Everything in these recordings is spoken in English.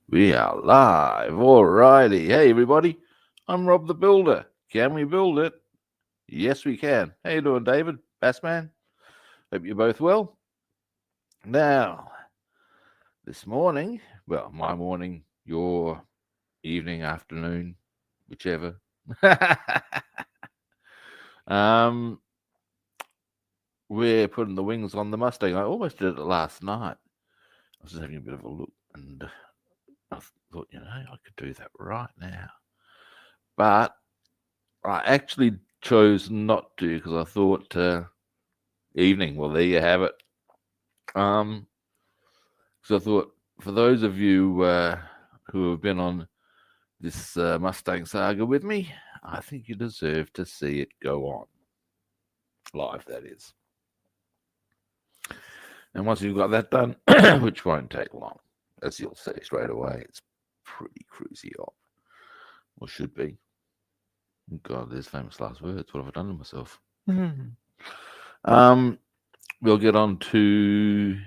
We are live. Alrighty. Hey, everybody. I'm Rob the Builder. Can we build it? Yes, we can. How you doing, David? Bassman? Hope you're both well. Now, this morning, well, my morning, your evening, afternoon, whichever. um, we're putting the wings on the Mustang. I almost did it last night. I was just having a bit of a look, and I thought, I could do that right now. But I actually chose not to because I thought evening. Well, there you have it. So I thought for those of you who have been on this Mustang saga with me, I think you deserve to see it go on live. That is, and once you've got that done, which won't take long, as you'll see straight away, it's pretty cruisy off, or should be. God, there's famous last words. What have I done to myself? We'll get on to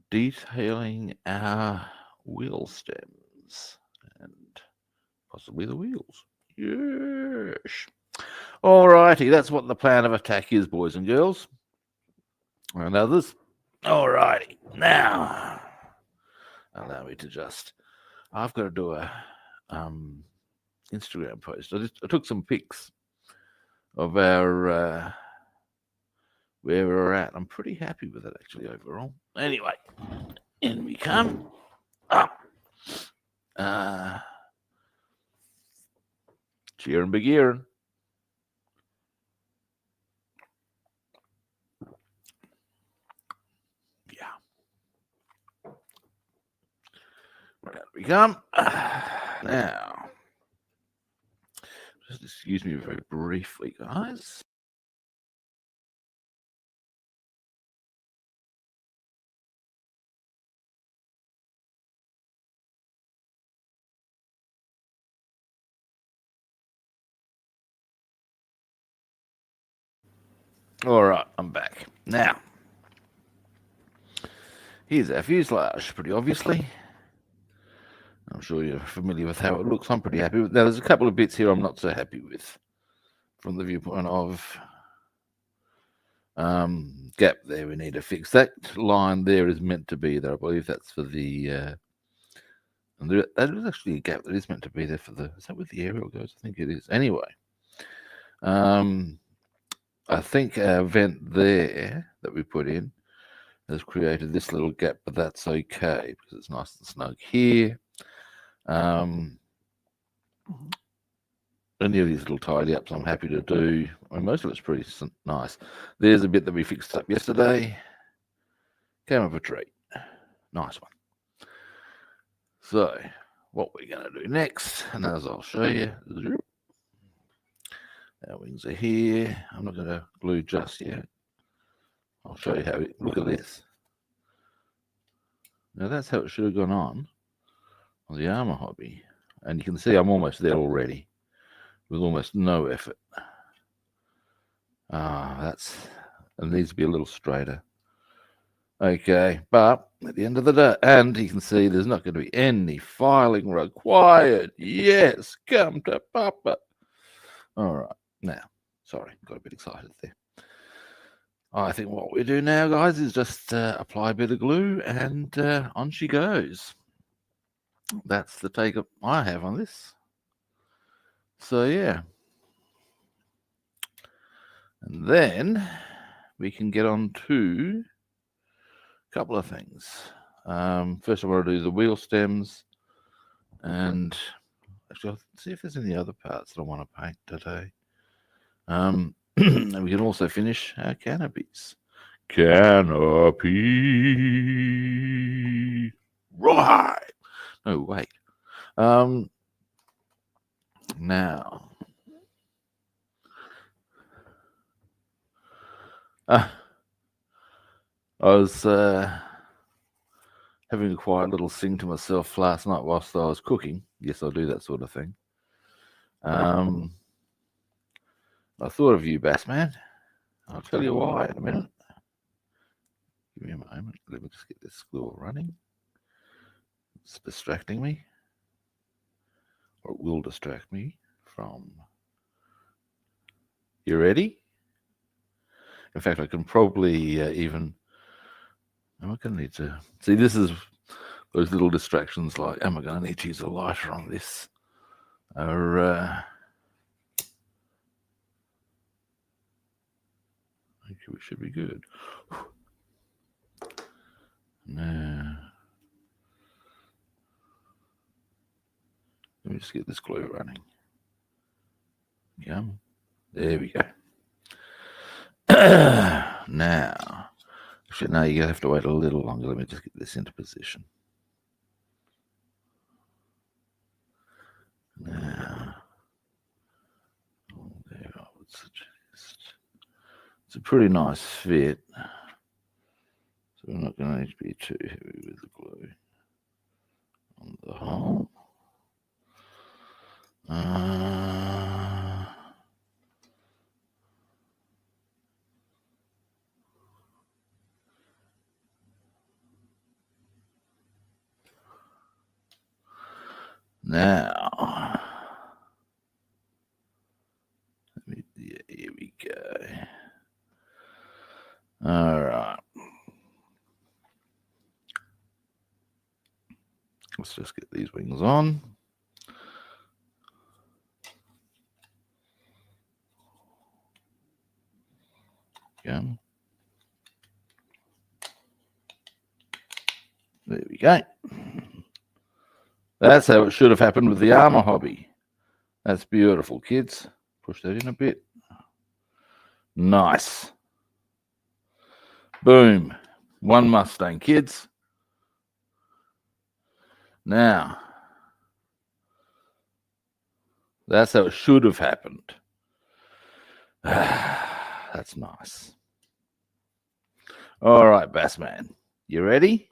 detailing our wheel stems and possibly the wheels. Yes. Alrighty, that's what the plan of attack is, boys and girls. And others. Alrighty, now allow me to just. I've got to do a Instagram post. I took some pics of our where we're at. I'm pretty happy with it actually overall. Anyway, in we come. Up. Cheering, big earing. Yeah. There we come. Now, just excuse me very briefly, guys. All right, I'm back. Now, here's our fuselage, pretty obviously. I'm sure you're familiar with how it looks. I'm pretty happy with. Now, there's a couple of bits here I'm not so happy with from the viewpoint of gap there we need to fix. That line there is meant to be there. I believe that's for the and that is actually a gap that is meant to be there for the, is that where the aerial goes? I think it is. Anyway, I think our vent there that we put in has created this little gap, but that's okay because it's nice and snug here. Any of these little tidy ups I'm happy to do. I mean, most of it's pretty nice. There's a bit that we fixed up yesterday. Came up a tree. Nice one. So, what we're going to do next, and as I'll show you, our wings are here. I'm not going to glue just yet. I'll show you how. Look at this. Now that's how it should have gone on the armor hobby, and you can see I'm almost there already, with almost no effort. It needs to be a little straighter. Okay, but at the end of the day, and you can see there's not going to be any filing required. Yes, come to Papa. All right, now, sorry, got a bit excited there. I think what we do now, guys, is just apply a bit of glue and on she goes. That's the take I have on this. So, yeah. And then we can get on to a couple of things. First, I want to do the wheel stems. And actually, I'll see if there's any other parts that I want to paint today. And we can also finish our canopies. Canopy. Right. No, wait. Now. I was having a quiet little sing to myself last night whilst I was cooking. Yes, I do that sort of thing. I thought of you, Bassman. I'll tell you why in a minute. Give me a moment. Let me just get this glue running. It's distracting me, or it will distract me from. You ready? In fact, I can probably even. Am I going to need to see? This is those little distractions. Like, am I going to need to use a lighter on this? Or I think we should be good. Now, let me just get this glue running. Yeah, there we go. Now, actually, no, you have to wait a little longer. Let me just get this into position. Now, there I would suggest. It's a pretty nice fit. So we're not going to need to be too heavy with the glue on the hole. Now, yeah, here we go. All right. Let's just get these wings on. Yeah. There we go. That's how it should have happened with the armor hobby. That's beautiful, kids. Push that in a bit. Nice. Boom. One Mustang, kids. Now, that's how it should have happened. That's nice. All right, Bassman. You ready?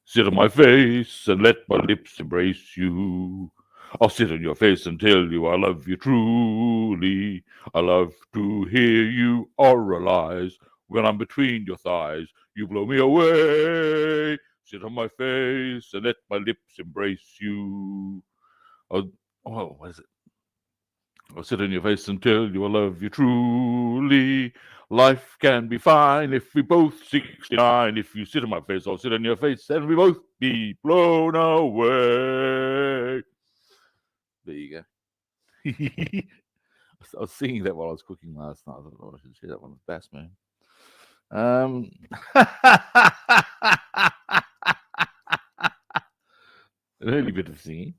Sit on my face and let my lips embrace you. I'll sit on your face and tell you I love you truly. I love to hear you oralize when I'm between your thighs. You blow me away. Sit on my face and let my lips embrace you. What is it? I'll sit on your face and tell you I love you truly. Life can be fine if we both 69. If you sit on my face, I'll sit on your face and we both be blown away. There you go. I was singing that while I was cooking last night. I thought, oh, I should share that one with Bassman. An early bit of singing.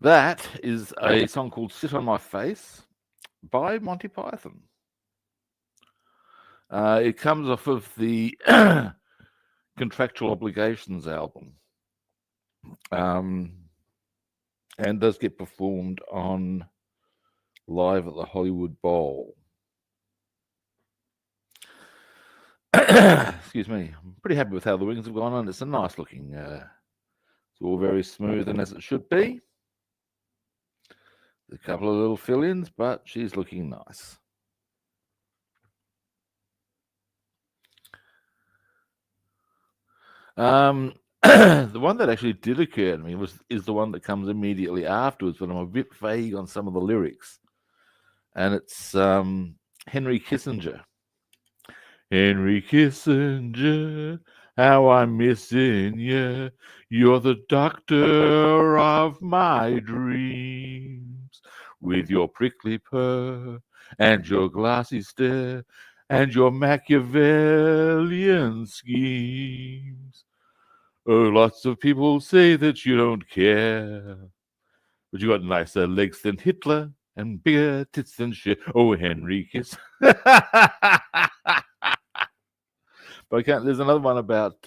That is a song called Sit on My Face by Monty Python. It comes off of the Contractual Obligations album, and does get performed on Live at the Hollywood Bowl. Excuse me. I'm pretty happy with how the wings have gone on. It's a nice looking, it's all very smooth and as it should be. A couple of little fill-ins, but she's looking nice. The one that actually did occur to me is the one that comes immediately afterwards, but I'm a bit vague on some of the lyrics. And it's Henry Kissinger. Henry Kissinger, how I'm missing you. You're the doctor of my dreams. With your prickly purr and your glassy stare and your Machiavellian schemes. Oh, lots of people say that you don't care, but you got nicer legs than Hitler and bigger tits than shit. Oh, Henry Kiss. But I can't. There's another one about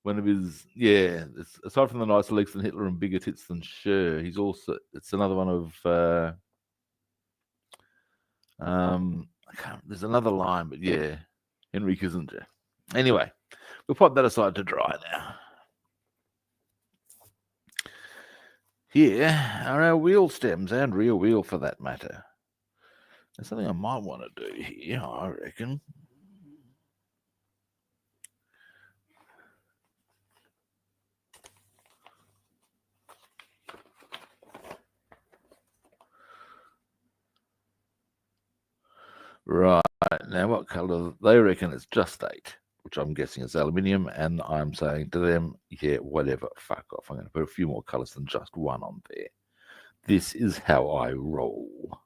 one of his. Yeah, aside from the nicer legs than Hitler and bigger tits than Cher, he's also. It's another one of. There's another line, but yeah, Henry Kissinger. Anyway, we'll put that aside to dry now. here are our wheel stems and rear wheel for that matter. There's something I might want to do here, I reckon. Right, now what colour? They reckon it's just 8, which I'm guessing is aluminium, and I'm saying to them, yeah, whatever, fuck off. I'm going to put a few more colours than just 1 on there. This is how I roll.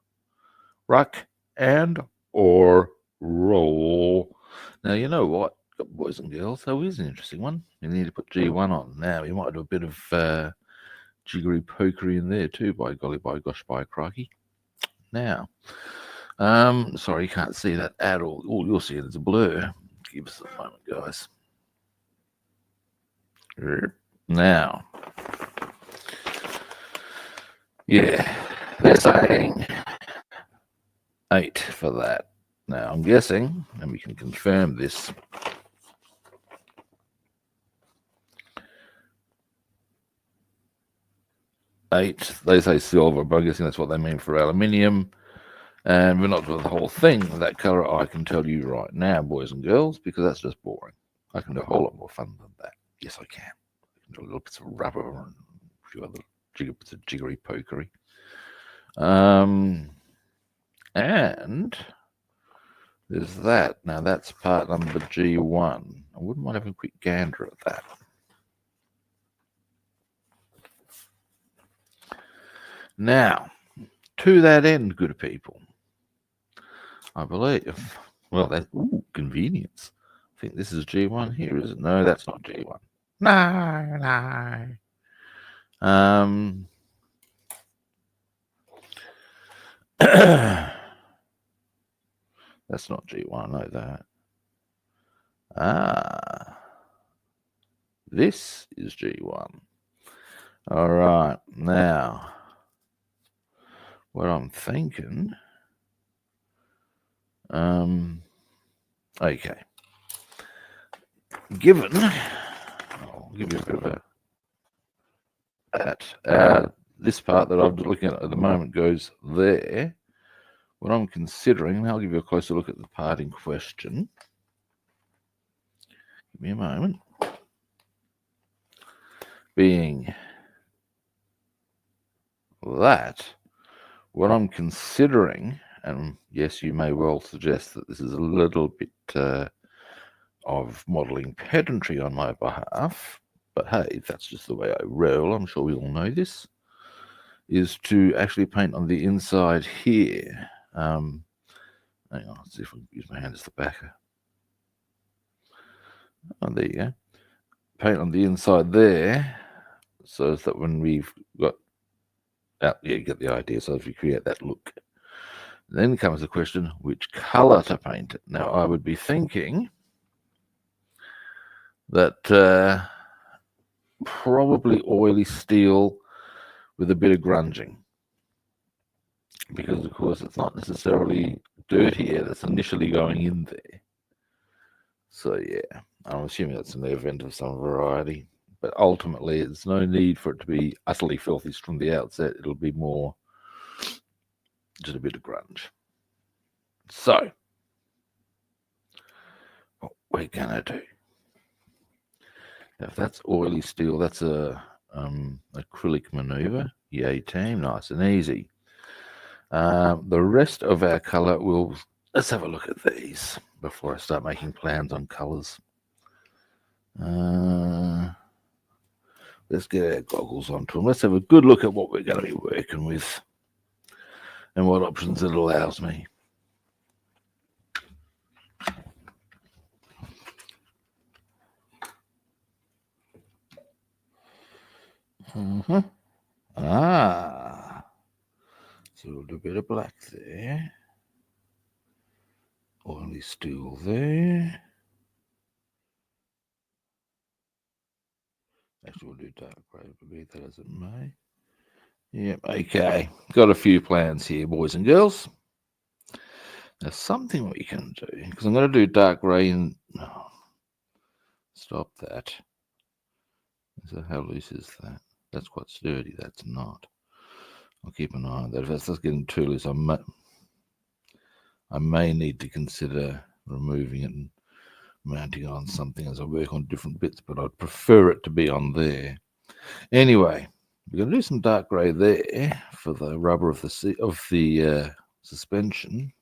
Rock and or roll. Now, you know what, boys and girls, that is an interesting one. You need to put G1 on. Now, you might do a bit of jiggery pokery in there too, by golly, by gosh, by crikey. Now, sorry, you can't see that at all. All you'll see is a blur. Give us a moment, guys. Now, yeah, they're saying 8 for that. Now, I'm guessing, and we can confirm this, eight. They say silver, but I'm guessing that's what they mean for aluminium. And we're not doing the whole thing that colour, I can tell you right now, boys and girls, because that's just boring. I can do a whole lot more fun than that. Yes, I can. I can do a little bits of rubber and a few other bits of jiggery pokery. And there's that. Now, that's part number G1. I wouldn't mind having a quick gander at that. Now, to that end, good people, I believe, well, that's convenience. I think this is G1 here, is it? No, that's not G1. No. That's not G1, I know that. This is G1. All right, now, what I'm thinking, okay, given, I'll give you a bit of that, this part that I'm looking at the moment goes there. What I'm considering, I'll give you a closer look at the part in question. Give me a moment. Being that, what I'm considering, and yes, you may well suggest that this is a little bit of modelling pedantry on my behalf, but hey, that's just the way I roll. I'm sure we all know this, is to actually paint on the inside here. Hang on, let's see if I can use my hand as the backer. Oh, there you go. Paint on the inside there, so that when we've got, yeah, you get the idea. So if you create that look, then comes the question, which colour to paint it. Now, I would be thinking that probably oily steel with a bit of grunging, because of course it's not necessarily dirty air that's initially going in there. So yeah, I'm assuming that's an air vent of some variety, but ultimately there's no need for it to be utterly filthy from the outset. It'll be more just a bit of grunge. So what we're gonna do, if that's oily steel, that's a acrylic maneuver. Yay team, nice and easy. The rest of our colour, let's have a look at these before I start making plans on colours. Let's get our goggles onto them. Let's have a good look at what we're going to be working with and what options it allows me. So we'll do a bit of black there. Oily steel there. Actually, we'll do dark grey, but be that as it may. Yep, okay. Got a few plans here, boys and girls. There's something we can do, because I'm going to do dark grey and... Oh, stop that. So how loose is that? That's quite sturdy. That's not. I'll keep an eye on that. If that's just getting too loose, I may need to consider removing it and mounting it on something as I work on different bits, but I'd prefer it to be on there. Anyway, we're going to do some dark grey there for the rubber of the suspension,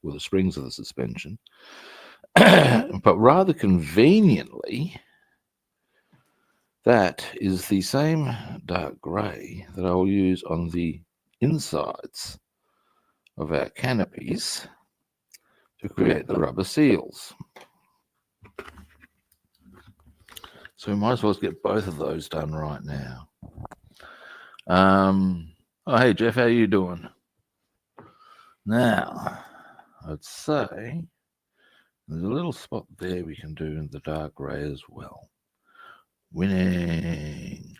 or the springs of the suspension. But rather conveniently, that is the same dark grey that I will use on the insides of our canopies to create the rubber seals. So we might as well get both of those done right now. Oh, hey, Jeff, how you doing? Now, I'd say there's a little spot there we can do in the dark grey as well. Winning.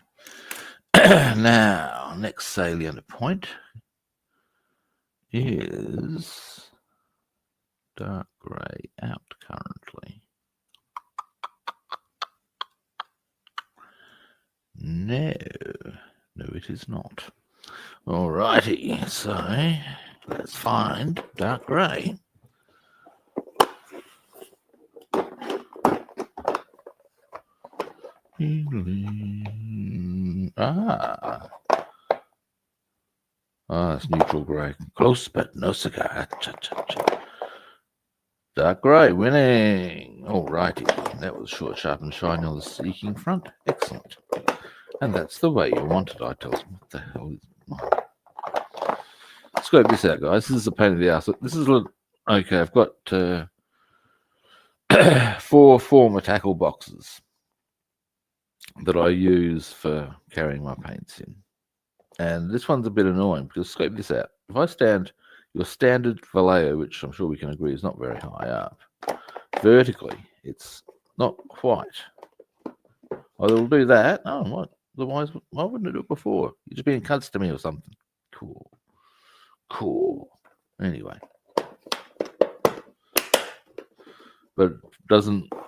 Now, next salient point is dark grey out currently. No, it is not. Alrighty, so let's find dark grey. It's neutral grey. Close, but no cigar. Dark grey, winning. Alrighty, that was short, sharp, and shiny on the seeking front. Excellent. And that's the way you want it, I tell you. What the hell is mine? Scope this out, guys. This is a pain in the ass. This is a okay. I've got 4 former tackle boxes that I use for carrying my paints in. And this one's a bit annoying because scope this out. If I stand your standard Vallejo, which I'm sure we can agree is not very high up, vertically, it's not quite. Oh, it'll do that. Oh, what? Otherwise, why wouldn't it do it before? You're just being cunts to me or something. Cool. Anyway. But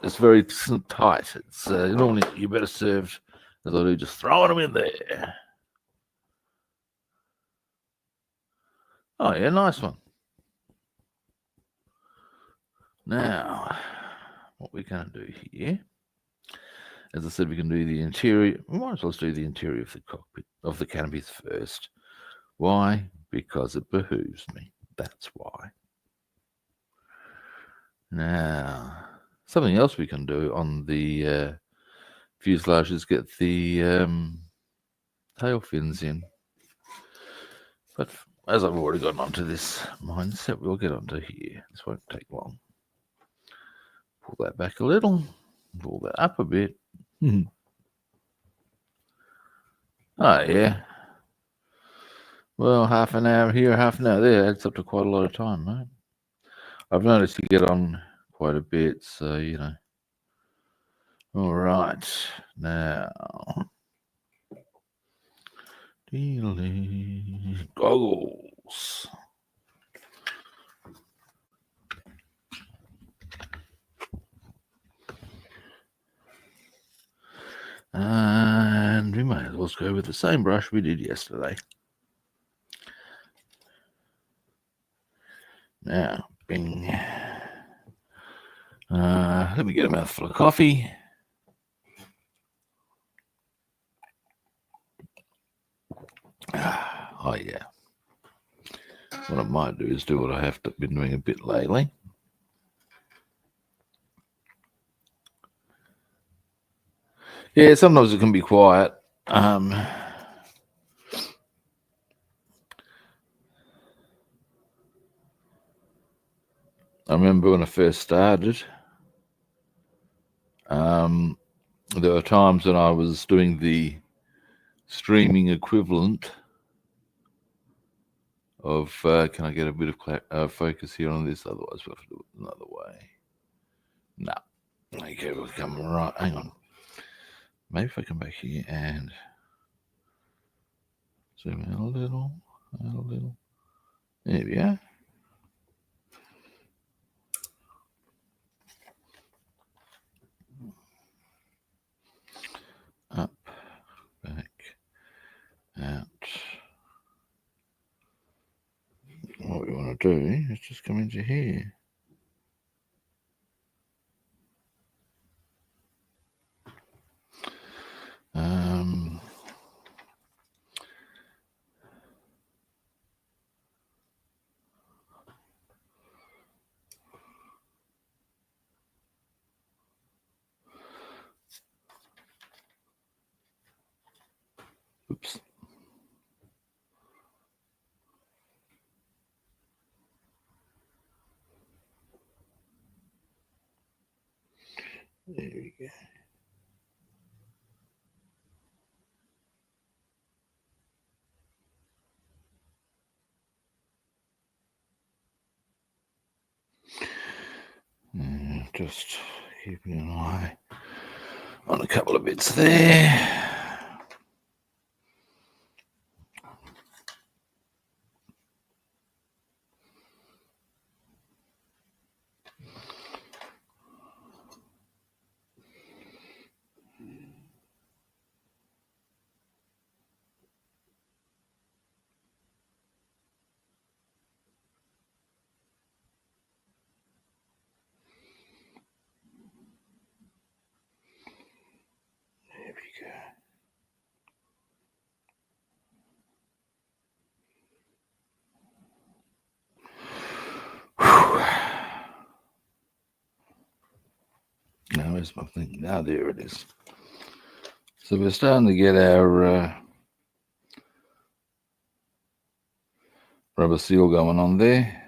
it's very tight. It's normally you're better served, as I do, just throwing them in there. Oh, yeah, nice one. Now, what we're going to do here, as I said, we can do the interior. We might as well do the interior of the cockpit, of the canopies first. Why? Because it behooves me. That's why. Now, something else we can do on the fuselage is get the tail fins in. But as I've already gotten onto this mindset, we'll get onto here. This won't take long. Pull that back a little. Pull that up a bit. Oh, yeah. Well, half an hour here, half an hour there. Adds up to quite a lot of time, mate. I've noticed you get on quite a bit, so, you know. All right. Now. Goggles. And we may as well go with the same brush we did yesterday. Now, bing. Let me get a mouthful of coffee. Oh, yeah. What I might do is do what I have been doing a bit lately. Yeah, sometimes it can be quiet. I remember when I first started, there were times when I was doing the streaming equivalent of, can I get a bit of focus here on this? Otherwise, we'll have to do it another way. No. Okay, we'll come right. Hang on. Maybe if I come back here and zoom in a little. There we are. Up, do is just come into here. Oops. There we go. Just keeping an eye on a couple of bits there. There we go. Now, where's my thing? Now, there it is. So we're starting to get our rubber seal going on there.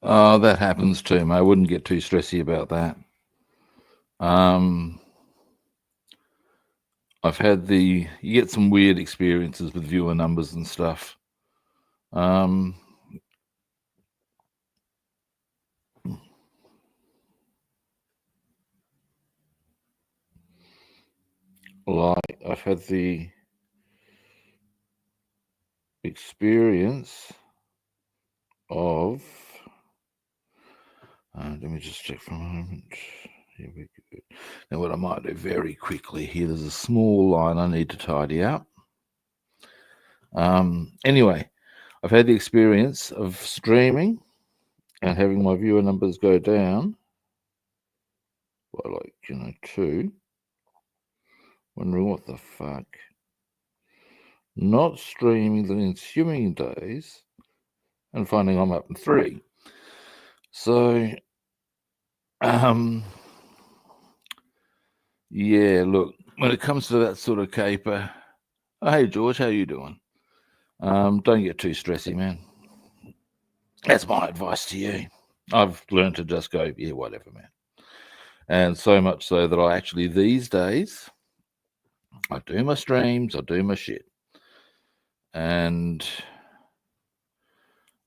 Oh, that happens too, mate. I wouldn't get too stressy about that. I've had you get some weird experiences with viewer numbers and stuff. Like I've had the experience of let me just check for a moment. Here we go. Now what I might do very quickly here, there's a small line I need to tidy up. Anyway, I've had the experience of streaming and having my viewer numbers go down by, like, 2. Wondering what the fuck. Not streaming the ensuing days and finding I'm up in 3. So, yeah, look, when it comes to that sort of caper, hey George, how you doing? Don't get too stressy, man. That's my advice to you. I've learned to just go, yeah, whatever, man. And so much so that I actually, these days, I do my streams, I do my shit. And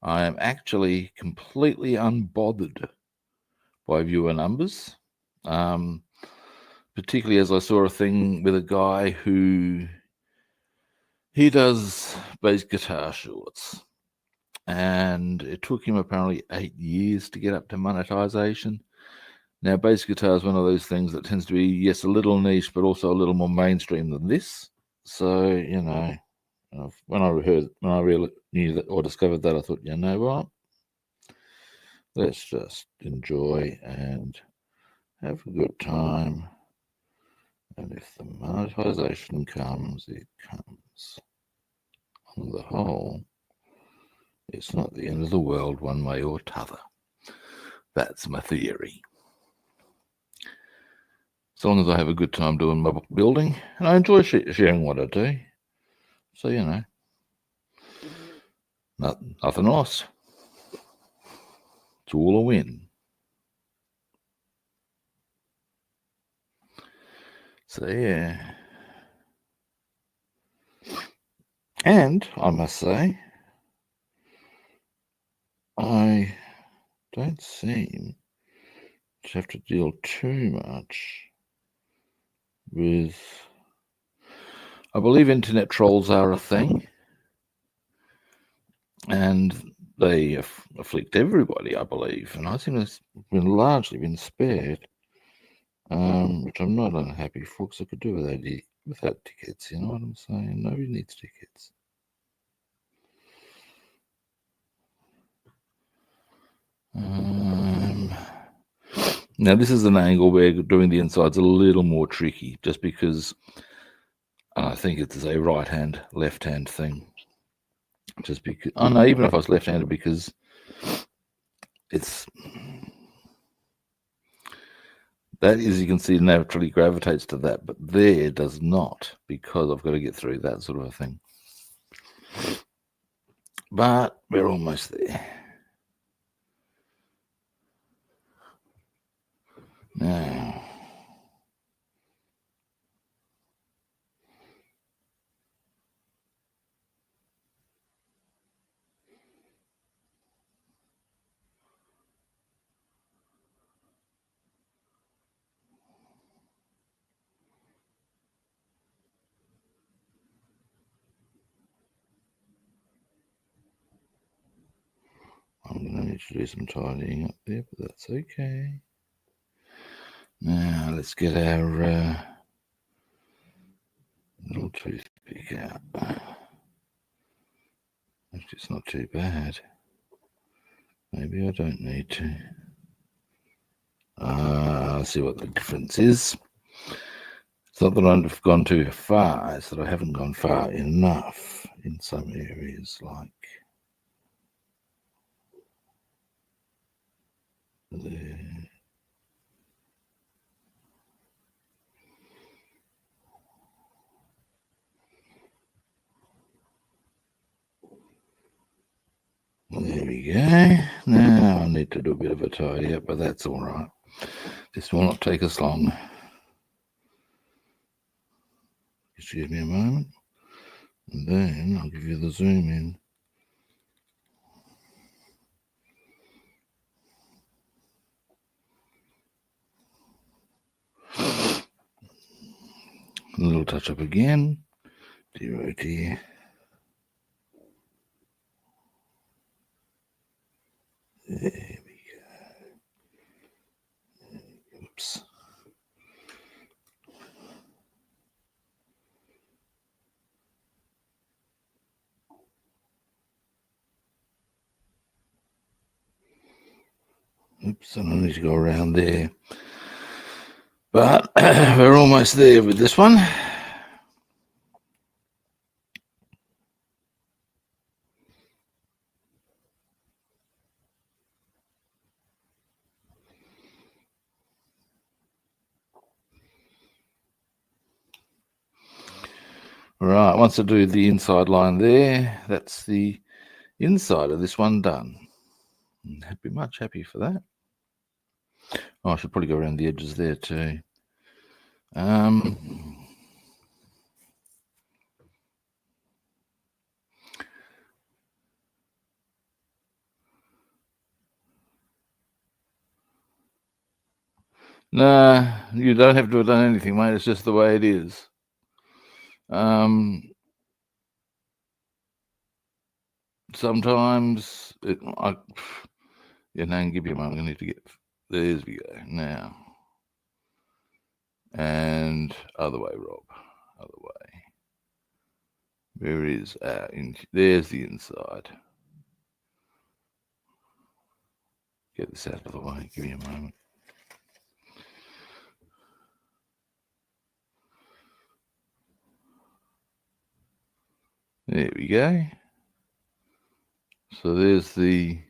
I am actually completely unbothered by viewer numbers. Particularly as I saw a thing with a guy who he does bass guitar shorts, and it took him apparently 8 years to get up to monetization. Now, bass guitar is one of those things that tends to be, yes, a little niche, but also a little more mainstream than this. So, when I really knew that or discovered that, I thought, you know what? Let's just enjoy and have a good time. And if the monetization comes, it comes. On the whole, it's not the end of the world one way or t'other. That's my theory. As long as I have a good time doing my building, and I enjoy sharing what I do. So, nothing else. It's all a win. So, yeah. And I must say, I don't seem to have to deal too much with, I believe internet trolls are a thing, and they afflict everybody, I believe, and I think it's largely been spared. which I'm not unhappy for, because I could do without tickets. You know what I'm saying? Nobody needs tickets. Now this is an angle where doing the inside's a little more tricky, just because I think it's a right-hand, left-hand thing. Just because, oh no, even if I was left-handed, because it's that, as you can see, naturally gravitates to that, but there does not, because I've got to get through that sort of a thing. But we're almost there. Now, I'm going to need to do some tidying up there, but that's okay. Now, let's get our little toothpick out. Actually, it's not too bad. Maybe I don't need to. I'll see what the difference is. It's not that I've gone too far, it's that I haven't gone far enough in some areas, like there. There we go. Now I need to do a bit of a tidy up, but that's all right. This will not take us long. Excuse me a moment, and then I'll give you the zoom in. A little touch up again. Dear. There we go. Oops. Oops, I don't need to go around there. But we're almost there with this one. Right, once I do the inside line there, that's the inside of this one done. I'd be much happy for that. Oh, I should probably go around the edges there too. Nah, you don't have to have done anything, mate. It's just the way it is. Sometimes give me a moment. I'm going to need to get. There we go. Now. And other way, Rob. Other way. Where is our there's the inside. Get this out of the way. Give me a moment. There we go. So there's the.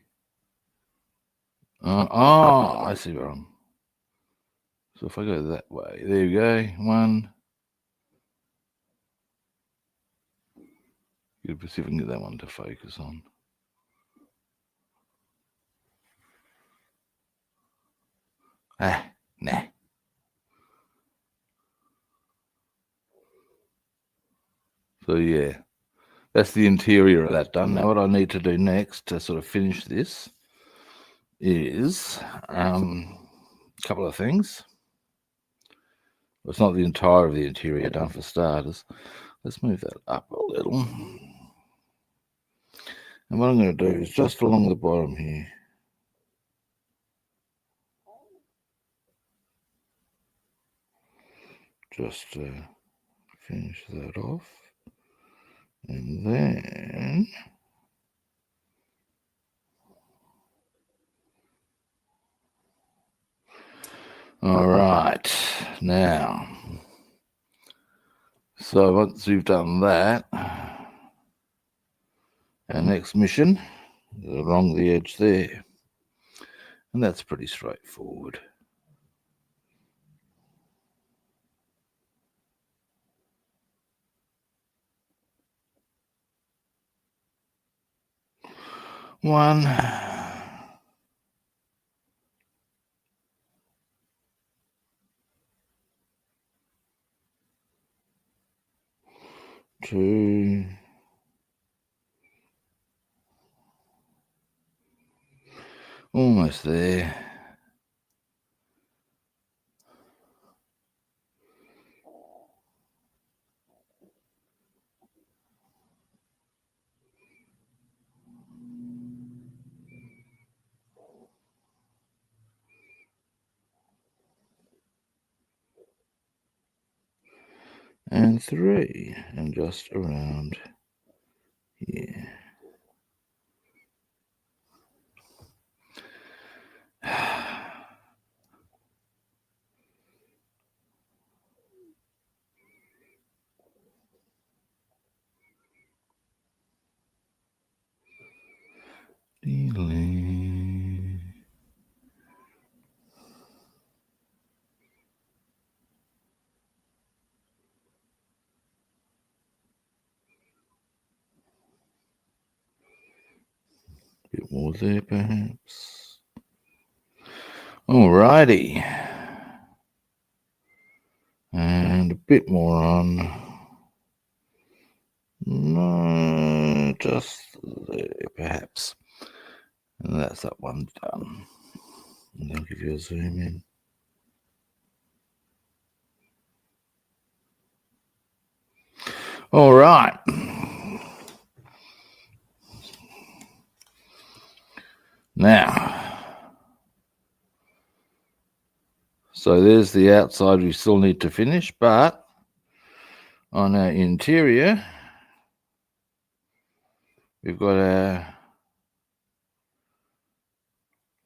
I see where I'm. So if I go that way, there we go. One. See if I can get that one to focus on. Nah. So yeah, that's the interior of that done. Now what I need to do next to sort of finish this is a couple of things. Well, it's not the entire of the interior done for starters. Let's move that up a little. And what I'm going to do is just along the bottom here. just finish that off, and then all right, now, so once you've done that, our next mission is along the edge there, and that's pretty straightforward. One, two, almost there. And three, and just around here. Bit more there, perhaps. Alrighty. And a bit more on. No, just there, perhaps. And that's that one done. And I'll give you a zoom in. All right. Now, so there's the outside we still need to finish, but on our interior, we've got our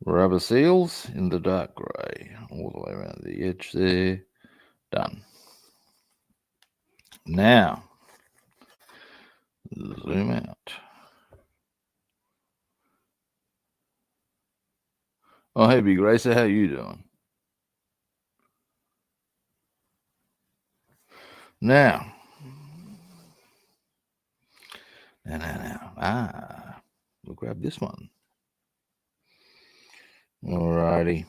rubber seals in the dark grey, all the way around the edge there. Done. Now, zoom out. Oh, hey, Big Racer, how you doing? Now. We'll grab this one. Alrighty.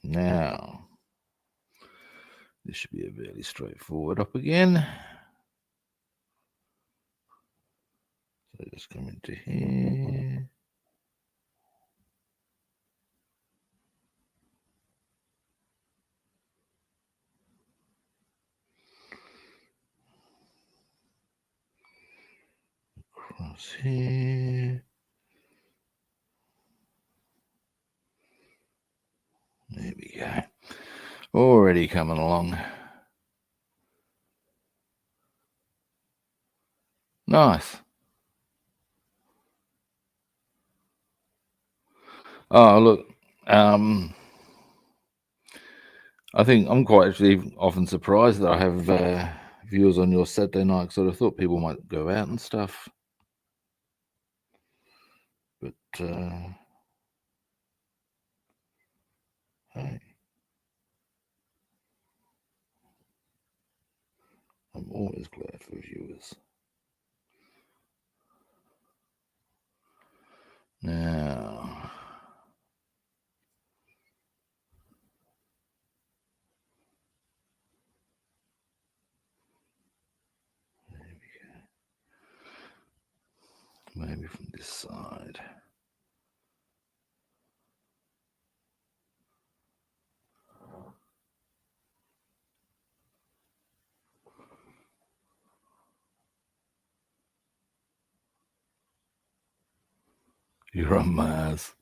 Now, this should be a fairly straightforward up again. So just come into here. Across here. There we go. Already coming along. Nice. Oh, look. I think I'm quite actually often surprised that I have viewers on your Saturday night, because I thought people might go out and stuff. But, hey, I'm always glad for viewers. Now, there we go. Maybe from this side. You're on Mars.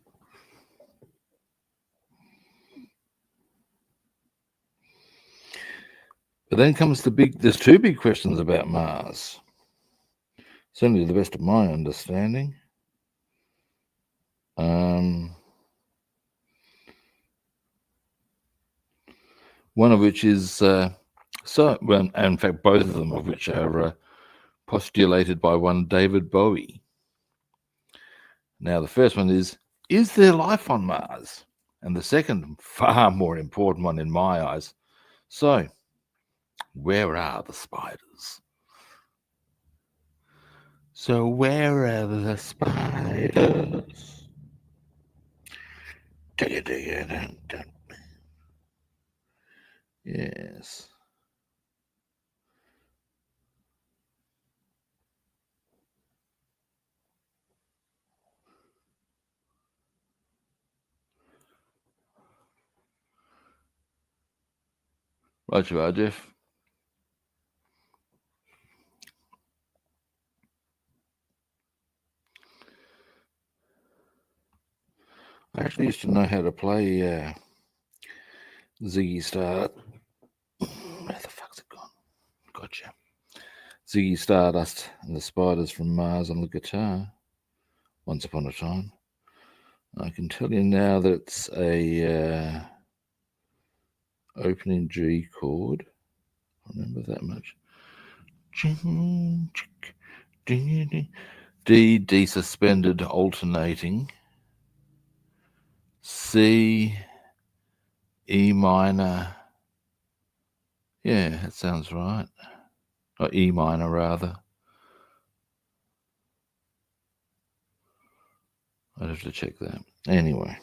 But then comes there's two big questions about Mars. Certainly to the best of my understanding. One of which is, in fact, both of them of which are postulated by one David Bowie. Now, the first one is there life on Mars? And the second, far more important one in my eyes, so where are the spiders? So where are the spiders? Yes. Right you are, Jeff. I actually used to know how to play Ziggy Stardust. Where the fuck's it gone? Gotcha. Ziggy Stardust and the Spiders from Mars on the guitar. Once upon a time. I can tell you now that it's a opening G chord. I remember that much. D suspended alternating. C, E minor. Yeah, that sounds right. Or E minor, rather. I'd have to check that. Anyway.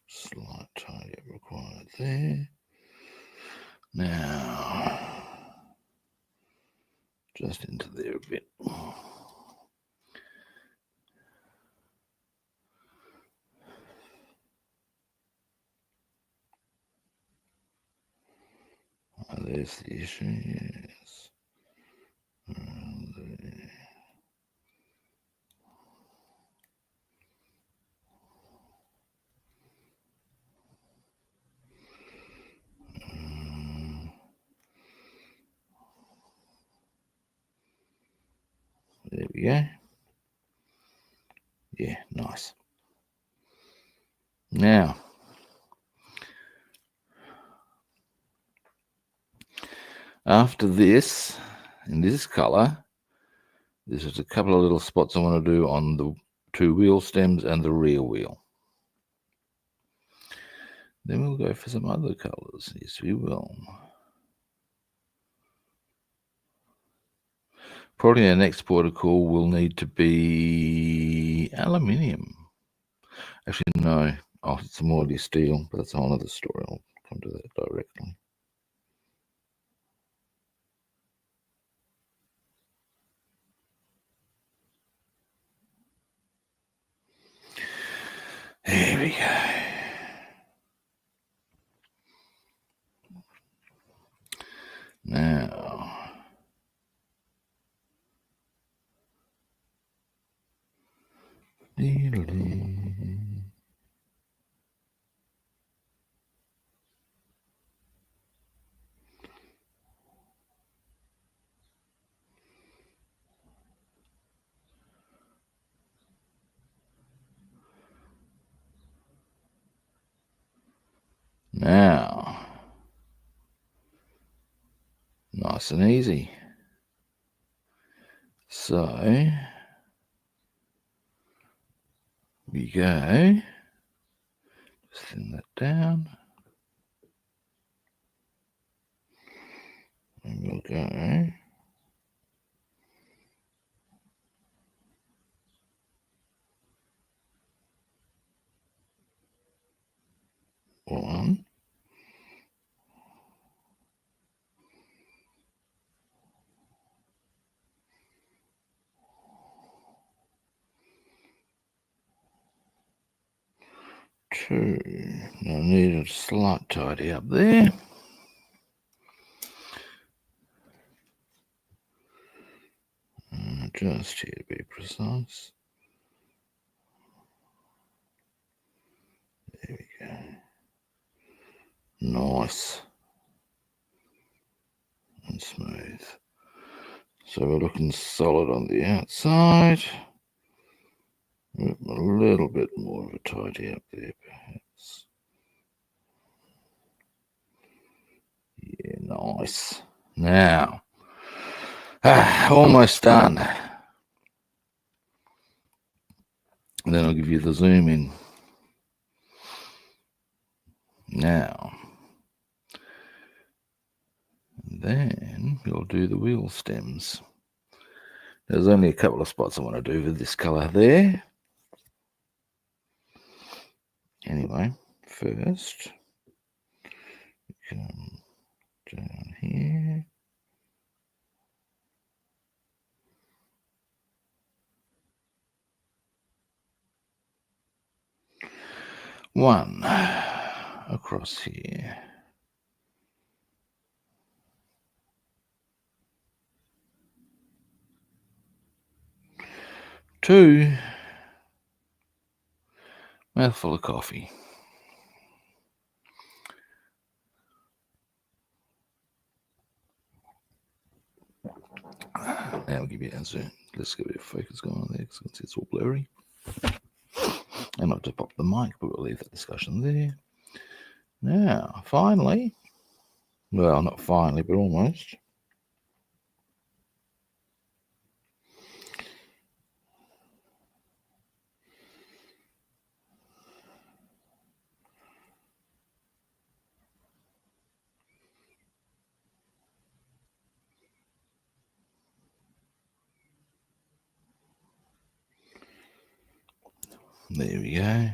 Slight tidy up required there. Now, just into there a bit. There's the issue, yes. There we go. Yeah, nice. Now, after this, in this colour, there's just a couple of little spots I want to do on the two wheel stems and the rear wheel. Then we'll go for some other colours. Yes, we will. Probably our next protocol will need to be aluminium. Actually, no. Oh, it's more steel, but that's a whole other story. I'll come to that directly. There we go. Now, nice and easy. So, we go. Just thin that down. And we'll go. One. Two. I need a slight tidy up there. just here to be precise. There we go. Nice and smooth. So we're looking solid on the outside. A little bit more of a tidy up there, perhaps. Yeah, nice. Now, almost done. And then I'll give you the zoom in. Now, then we'll do the wheel stems. There's only a couple of spots I want to do with this colour there. Anyway, first, come down here. One across here. Two, mouthful of coffee. Now I'll give you an answer. Let's get a bit of focus going on there because I can see it's all blurry. And not to pop the mic, but we'll leave that discussion there. Now, finally, well, not finally, but almost. There we go.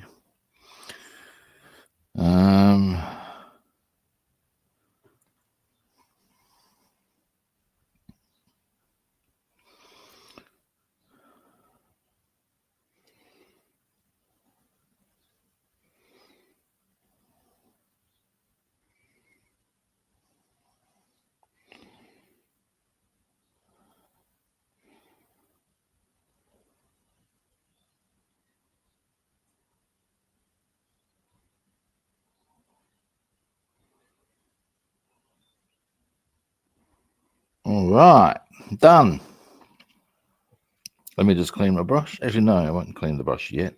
All right, done. Let me just clean my brush. Actually, no, I won't clean the brush yet,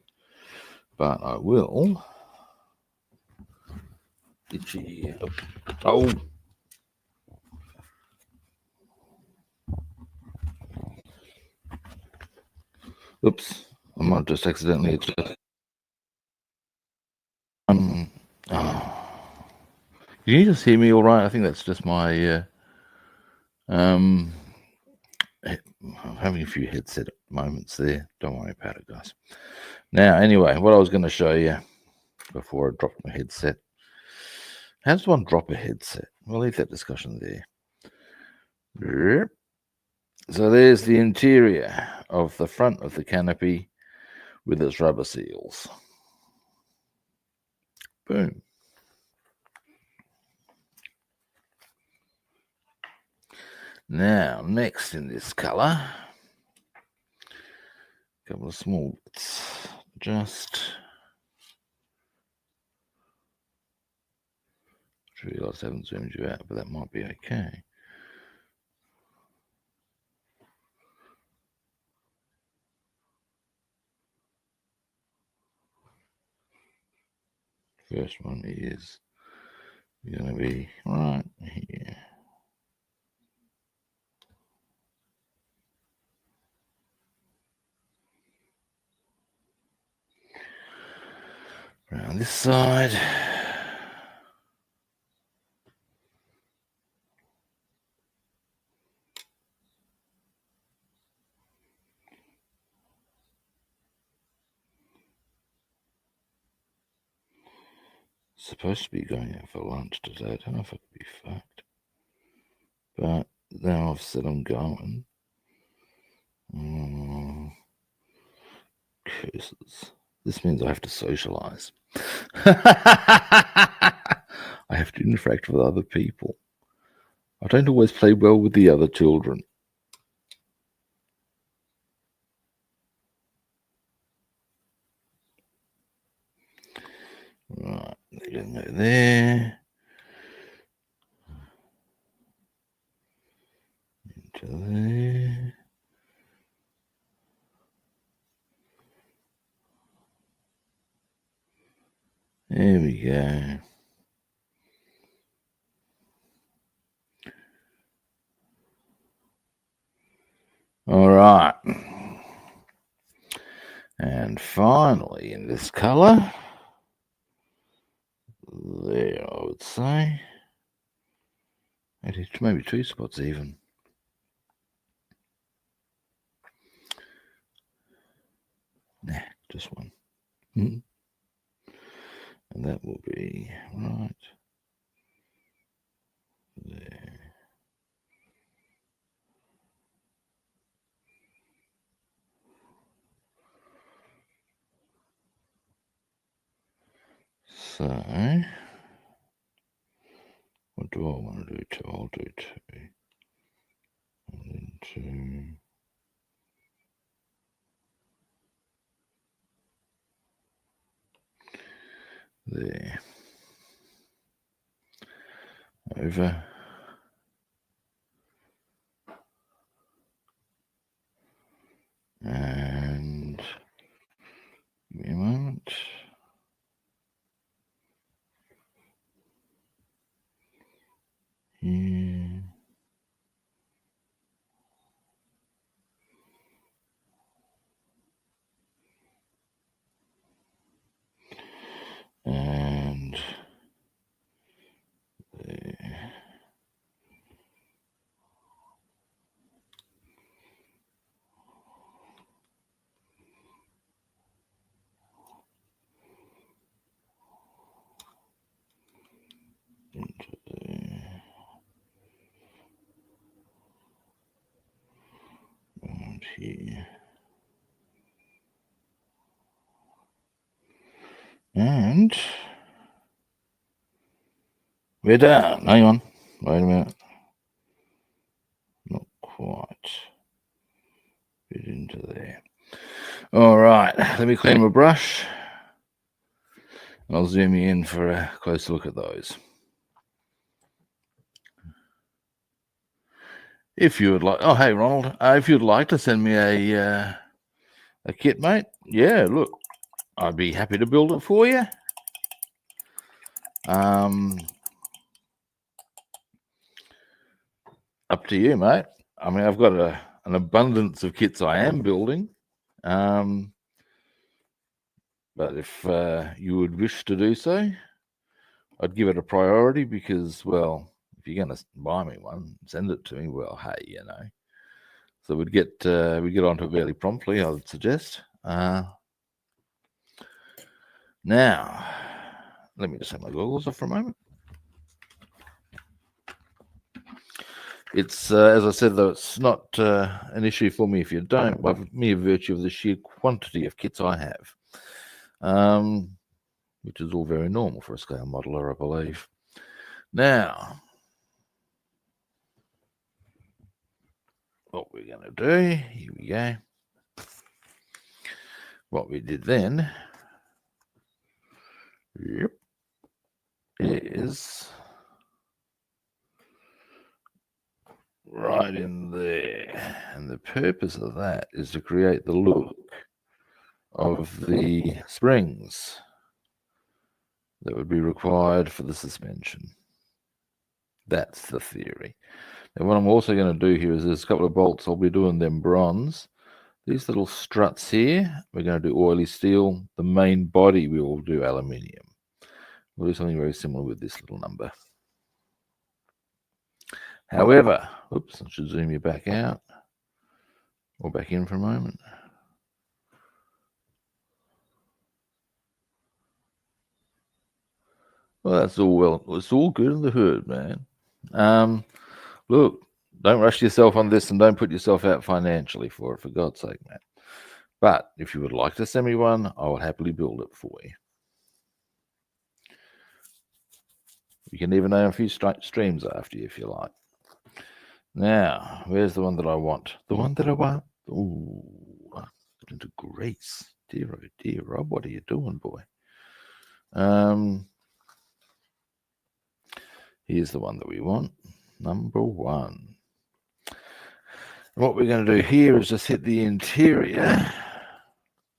but I will. Itchy. Oh. Oops. I might just accidentally adjust. Oh. Can you just hear me all right? I think that's just my I'm having a few headset moments there. Don't worry about it, guys. Now, anyway, what I was going to show you before I dropped my headset. How does one drop a headset? We'll leave that discussion there. So there's the interior of the front of the canopy with its rubber seals. Boom. Now, next in this colour, a couple of small bits. Just realised I haven't zoomed you out, but that might be okay. First one is going to be right here. Around this side. Supposed to be going out for lunch today. I don't know if I could be fucked. But now I've said I'm going. Curses. This means I have to socialise. I have to interact with other people. I don't always play well with the other children. Right, they're going to go there. Into there. There we go. All right. And finally, in this color, there, I would say. Maybe 2 spots even. Nah, just one. And that will be right there. So, what do I want to do? I'll do 2. And then 2. There. Over. And give me a moment. Here. And there. Into there. And here. And we're done. Hang on. Wait a minute. Not quite. Bit into there. All right. Let me clean my brush. And I'll zoom you in for a closer look at those. If you would like, oh hey Ronald, if you'd like to send me a kit, mate, yeah, look, I'd be happy to build it for you. Up to you, mate. I mean, I've got an abundance of kits I am building, but if you would wish to do so, I'd give it a priority because, well, if you're going to buy me one, send it to me. Well, hey, you know. So we'd get onto it fairly promptly, I would suggest. Now, let me just have my goggles off for a moment. It's, as I said, though, it's not an issue for me if you don't, by mere virtue of the sheer quantity of kits I have, which is all very normal for a scale modeler, I believe. Now, what we're going to do, here we go. What we did then, is right in there. And the purpose of that is to create the look of the springs that would be required for the suspension. That's the theory. And what I'm also going to do here is there's a couple of bolts. I'll be doing them bronze. These little struts here, we're going to do oily steel. The main body we will do aluminium. We'll do something very similar with this little number. However, oops, I should zoom you back out or back in for a moment. Well, that's all well. It's all good in the hood, man. Look, don't rush yourself on this and don't put yourself out financially for it, for God's sake, man. But if you would like to send me one, I will happily build it for you. You can even name a few streams after you if you like. Now, where's the one that I want? The one that I want? Ooh, got into Greece. Dear, oh dear, Rob, what are you doing, boy? Here's the one that we want, number 1. What we're going to do here is just hit the interior.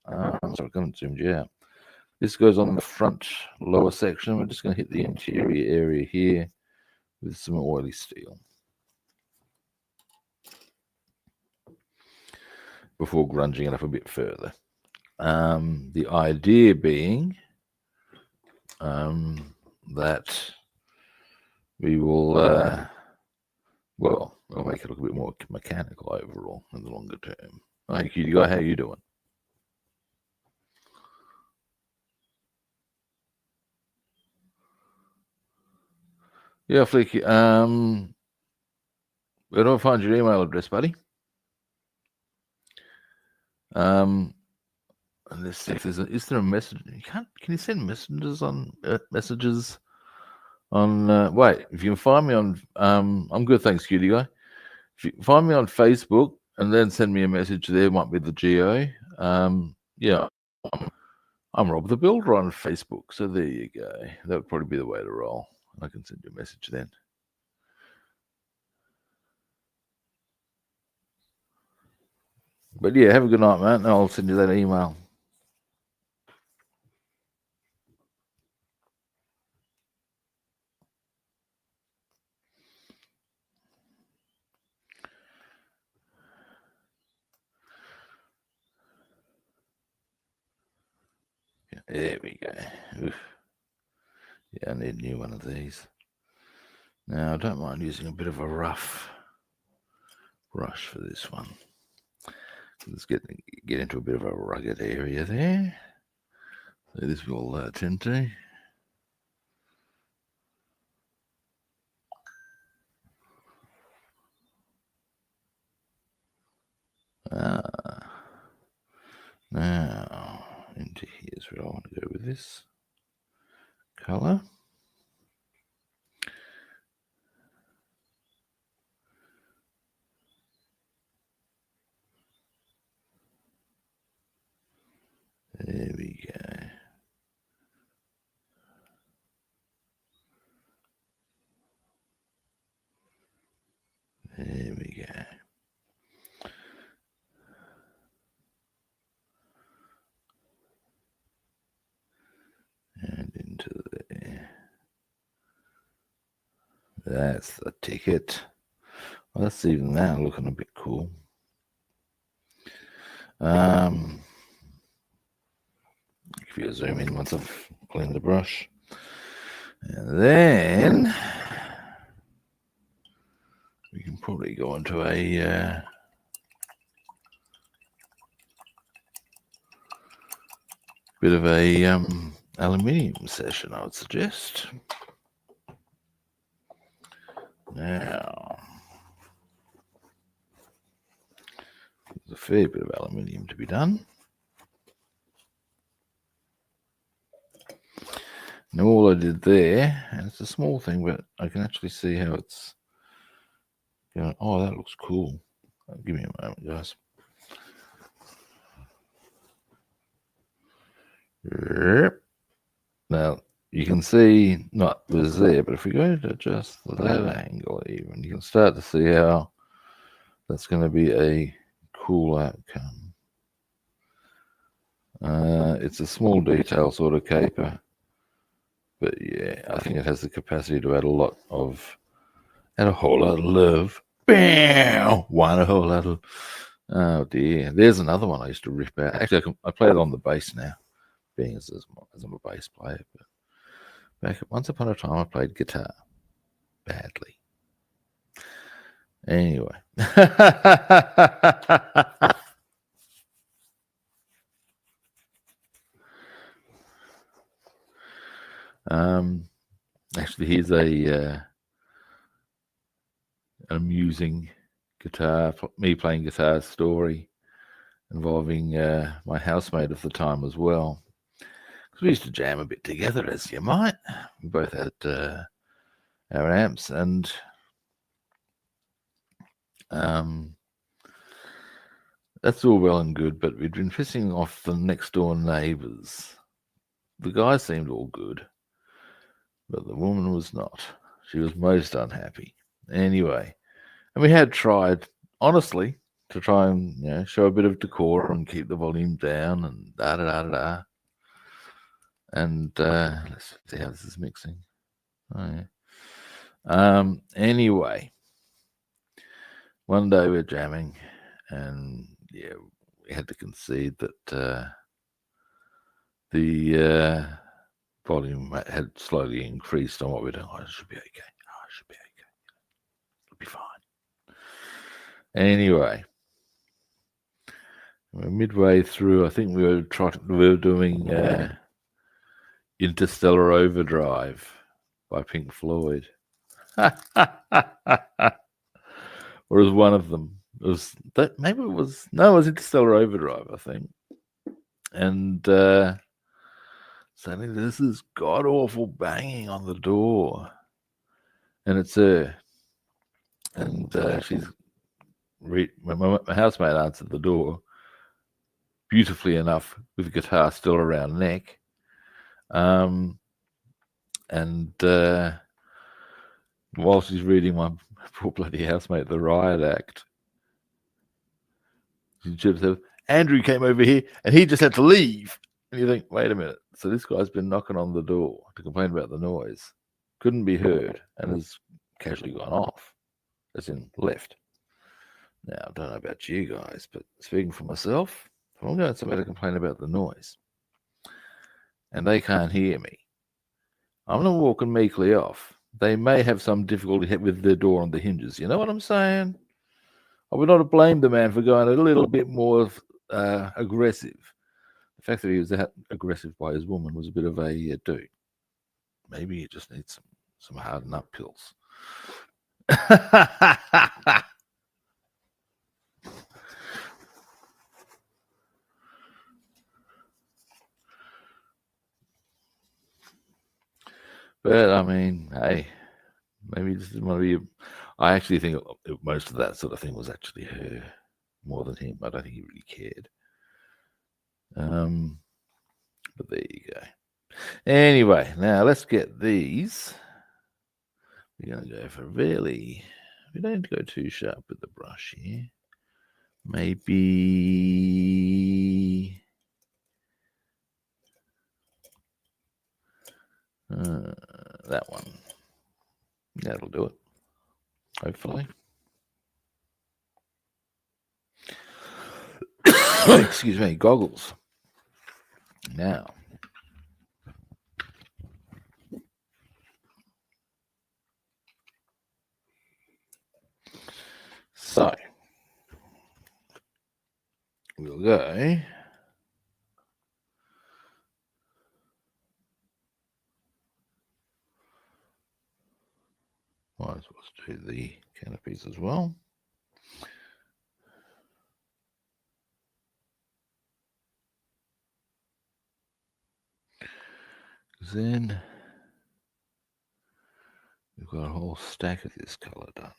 Sorry, I haven't zoomed you out. This goes on the front lower section. We're just going to hit the interior area here with some oily steel before grunging it up a bit further. The idea being that we will, we'll make it look a bit more mechanical overall in the longer term. Hey, cutie guy, how you doing? Yeah, Flicky. Where do I find your email address, buddy? Let's see if is there a message? Can you send messages on wait, if you can find me on I'm good, thanks, cutie guy. If you can find me on Facebook and then send me a message there, might be the geo. Yeah, I'm Rob the Builder on Facebook, so there you go. That would probably be the way to roll. I can send you a message then. But yeah, have a good night, man. I'll send you that email. There we go. Oof. Yeah, I need a new one of these. Now, I don't mind using a bit of a rough brush for this one. Let's get into a bit of a rugged area there. So this will tend to. Now, into here's where I want to go with this colour. There we go. There we go. And into there. That's the ticket. Well, that's even now looking a bit cool. If you zoom in once I've cleaned the brush. And then we can probably go into a bit of a aluminium session, I would suggest. Now, there's a fair bit of aluminium to be done. Now all I did there, and it's a small thing, but I can actually see how it's going. Oh, that looks cool. Give me a moment, guys. Yep. Now you can see not was there, but if we go to adjust that angle even, you can start to see how that's going to be a cool outcome. It's a small detail sort of caper, but yeah, I think it has the capacity to add a whole lot of love. Bam! A whole lot of. Oh dear, there's another one I used to rip out. Actually, I play it on the bass now, being as I'm a bass player. But once upon a time, I played guitar badly. Anyway. Actually, here's an amusing me playing guitar story involving my housemate of the time as well. Because we used to jam a bit together, as you might. We both had our amps, and that's all well and good, but we'd been pissing off the next door neighbours the guy seemed all good, but the woman was not. She was most unhappy. Anyway, and we had tried, honestly, to try and show a bit of decorum and keep the volume down and da da da da da. And let's see how this is mixing. Oh, yeah. Anyway, one day we're jamming, and yeah, we had to concede that the volume had slowly increased on what we're doing. Oh, it should be okay. Oh, it should be okay. It'll be fine. Anyway, we're midway through. I think we were doing Interstellar Overdrive by Pink Floyd. Or was one of them. It was that, maybe it was Interstellar Overdrive, I think. And suddenly there's this god awful banging on the door, and it's her. And my housemate answered the door, beautifully enough, with the guitar still around neck. And while she's reading my poor bloody housemate the riot act, she says, Andrew came over here and he just had to leave. And you think, wait a minute. So this guy's been knocking on the door to complain about the noise, couldn't be heard, and has casually gone off, as in left. Now, I don't know about you guys, but speaking for myself, if I'm going somewhere to complain about the noise and they can't hear me, I'm not walking meekly off. They may have some difficulty with their door on the hinges. You know what I'm saying? I would not have blamed the man for going a little bit more aggressive. The fact that he was that aggressive by his woman was a bit of a dude. Maybe he just needs some hard nut pills. But I mean, hey, maybe this is one of I actually think most of that sort of thing was actually her more than him. I don't think he really cared. But there you go. Anyway, now let's get these. We're going to go for we don't need to go too sharp with the brush here. Maybe that one. That'll do it. Hopefully. Excuse me, goggles. Now. So. We'll go. Might as well do the canopies as well. Then we've got a whole stack of this color done.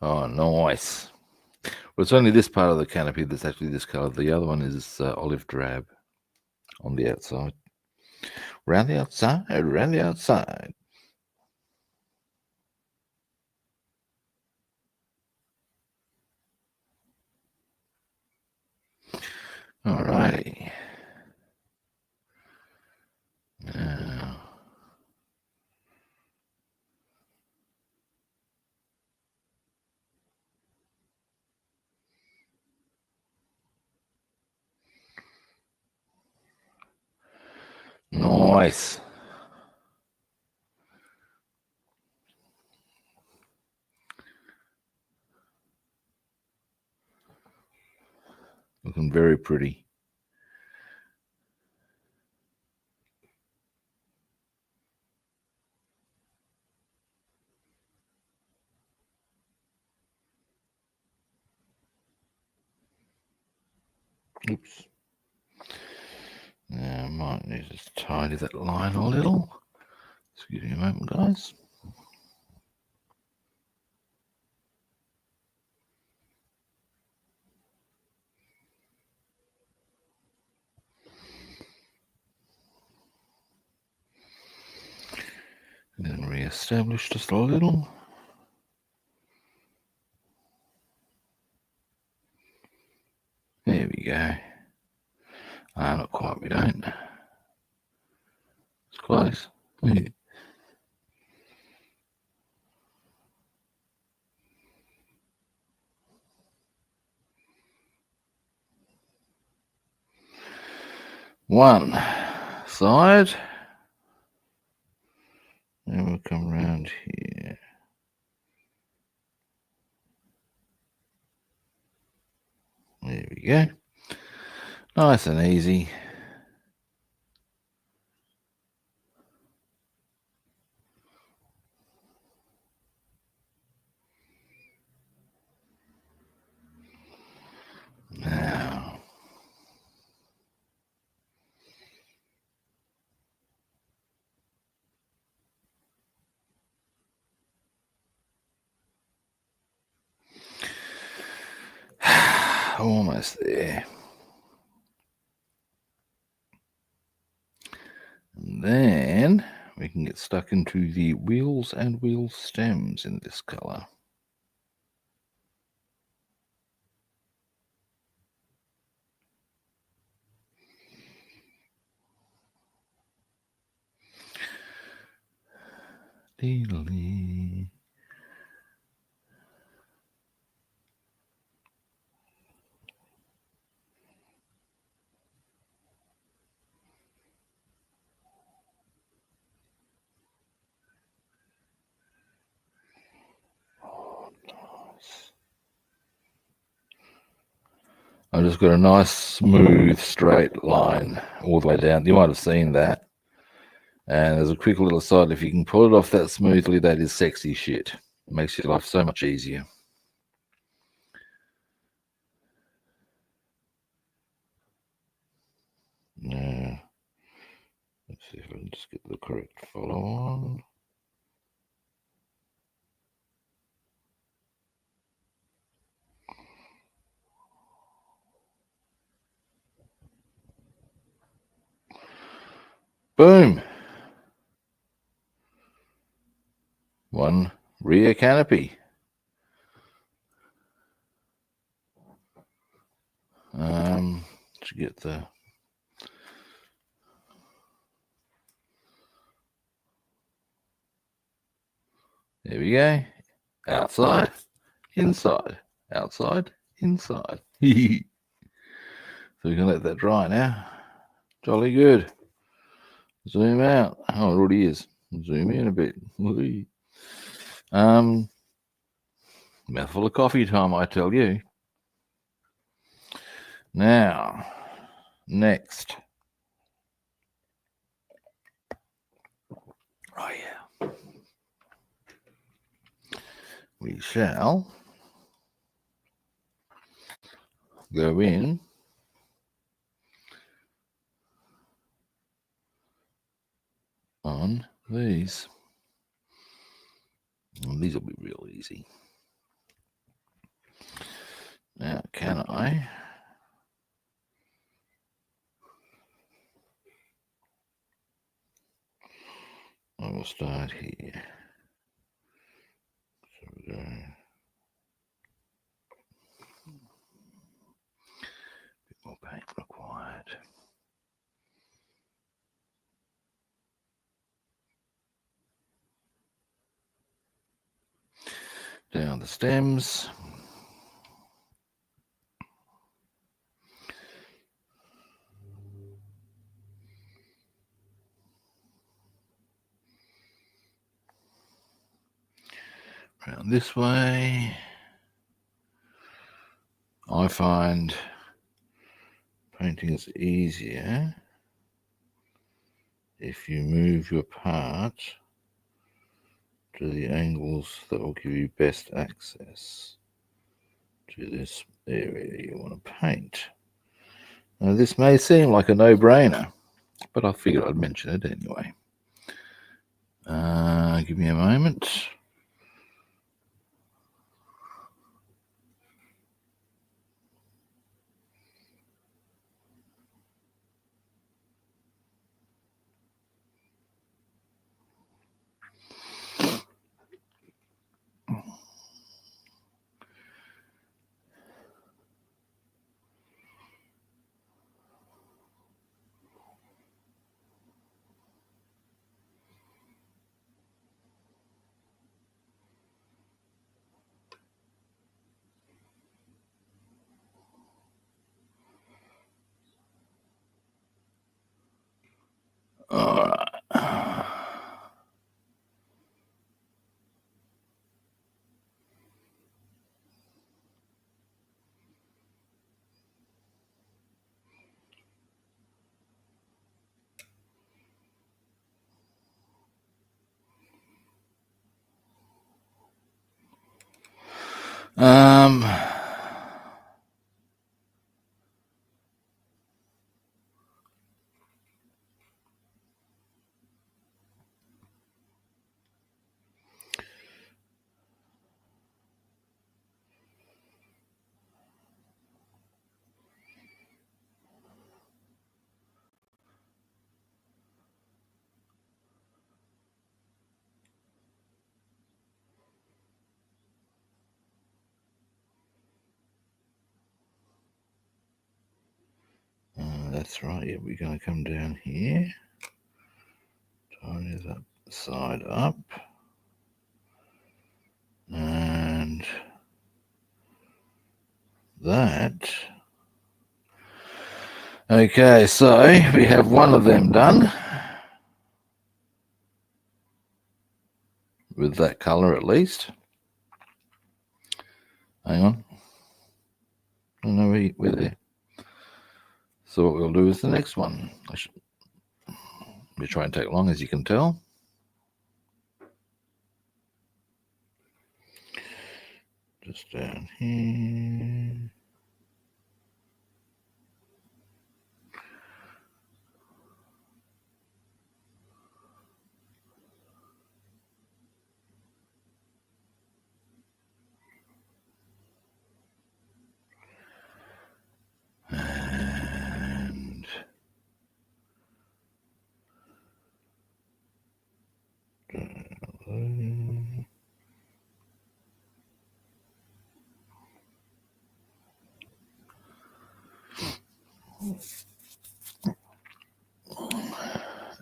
Oh, nice. Well, it's only this part of the canopy that's actually this color. The other one is olive drab on the outside. Around the outside, around the outside. All righty. Now, nice. Looking very pretty. Oops. Now I might need to tidy that line a little. Excuse me a moment, guys. Then re-establish just a little. There we go. Not quite, we don't. It's close. Yeah. One side. And we'll come around here. There we go. Nice and easy. Now, almost there. And then we can get stuck into the wheels and wheel stems in this color. Deedly. I've just got a nice, smooth, straight line all the way down. You might have seen that. And there's a quick little aside. If you can pull it off that smoothly, that is sexy shit. It makes your life so much easier. Now, let's see if I can just get the correct follow on. Boom. One rear canopy. To get the there we go. Outside, inside, outside, inside. So we can let that dry now. Jolly good. Zoom out. Oh, it already is. Zoom in a bit. Mouthful of coffee time, I tell you. Now, next. Oh, yeah. We shall go in on these. And these will be real easy. Now, can I will start here. So we go. Bit more paint required. Down the stems. Around this way. I find painting is easier if you move your part to the angles that will give you best access to this area you want to paint. Now, this may seem like a no-brainer, but I figured I'd mention it anyway. Give me a moment. That's right. Yeah, we're going to come down here. Tidy that side up. And that. Okay, so we have one of them done. With that colour at least. Hang on. Oh, no, we're there. So what we'll do is the next one. We try and take long, as you can tell. Just down here.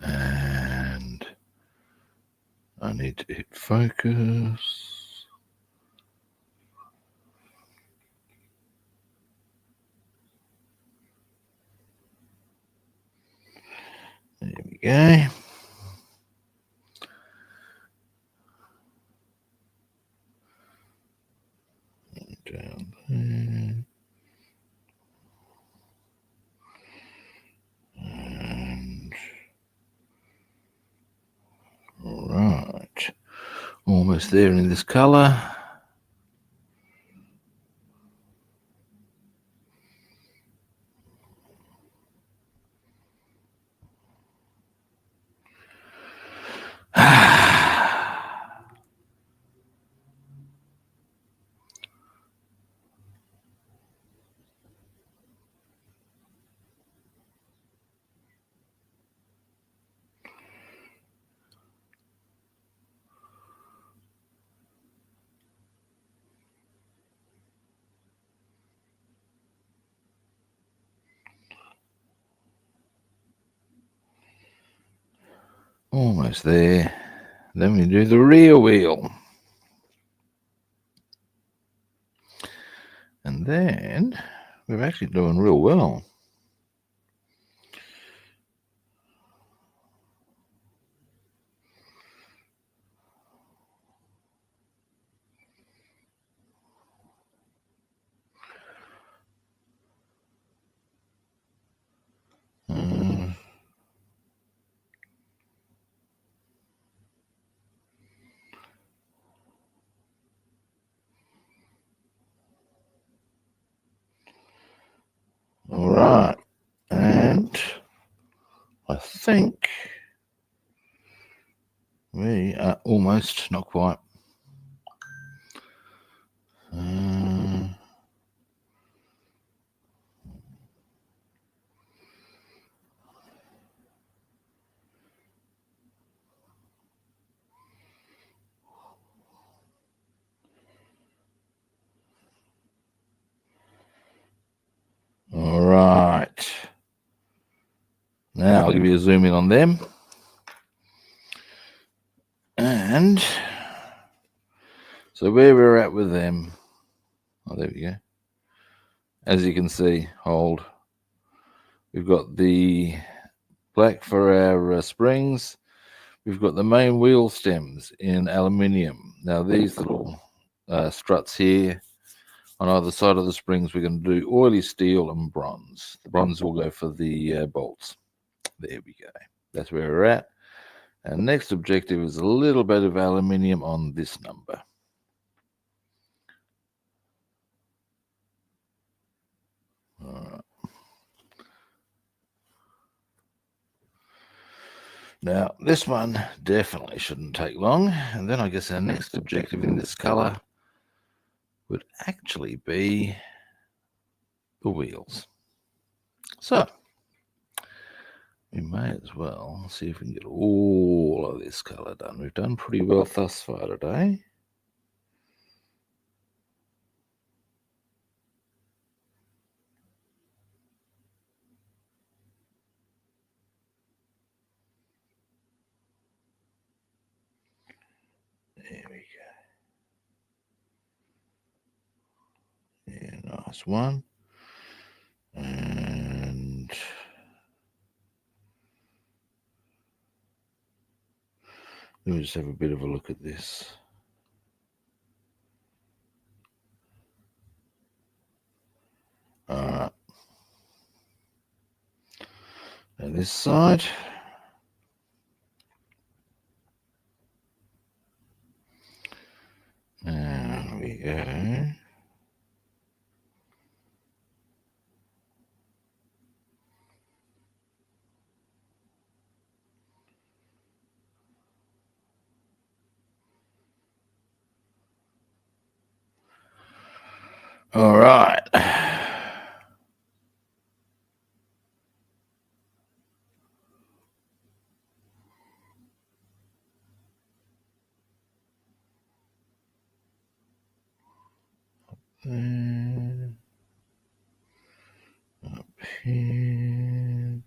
And I need to hit focus. There we go. Down there. And right. Almost there in this colour. Almost there. Then we do the rear wheel. And then we're actually doing real well. All right. And I think we are almost, not quite. All right. Now I'll give you a zoom in on them. And so where we're at with them, oh, there we go. As you can see, hold. We've got the black for our springs. We've got the main wheel stems in aluminium. Now these little struts here on either side of the springs, we're going to do oily steel and bronze. The bronze will go for the bolts. There we go. That's where we're at. And next objective is a little bit of aluminium on this number. Now, this one definitely shouldn't take long. And then I guess our next objective in this colour would actually be the wheels. So, we may as well see if we can get all of this colour done. We've done pretty well thus far today. There we go. Yeah, nice one. And let me just have a bit of a look at this. All right. And this side. There we go. All right. There, up here,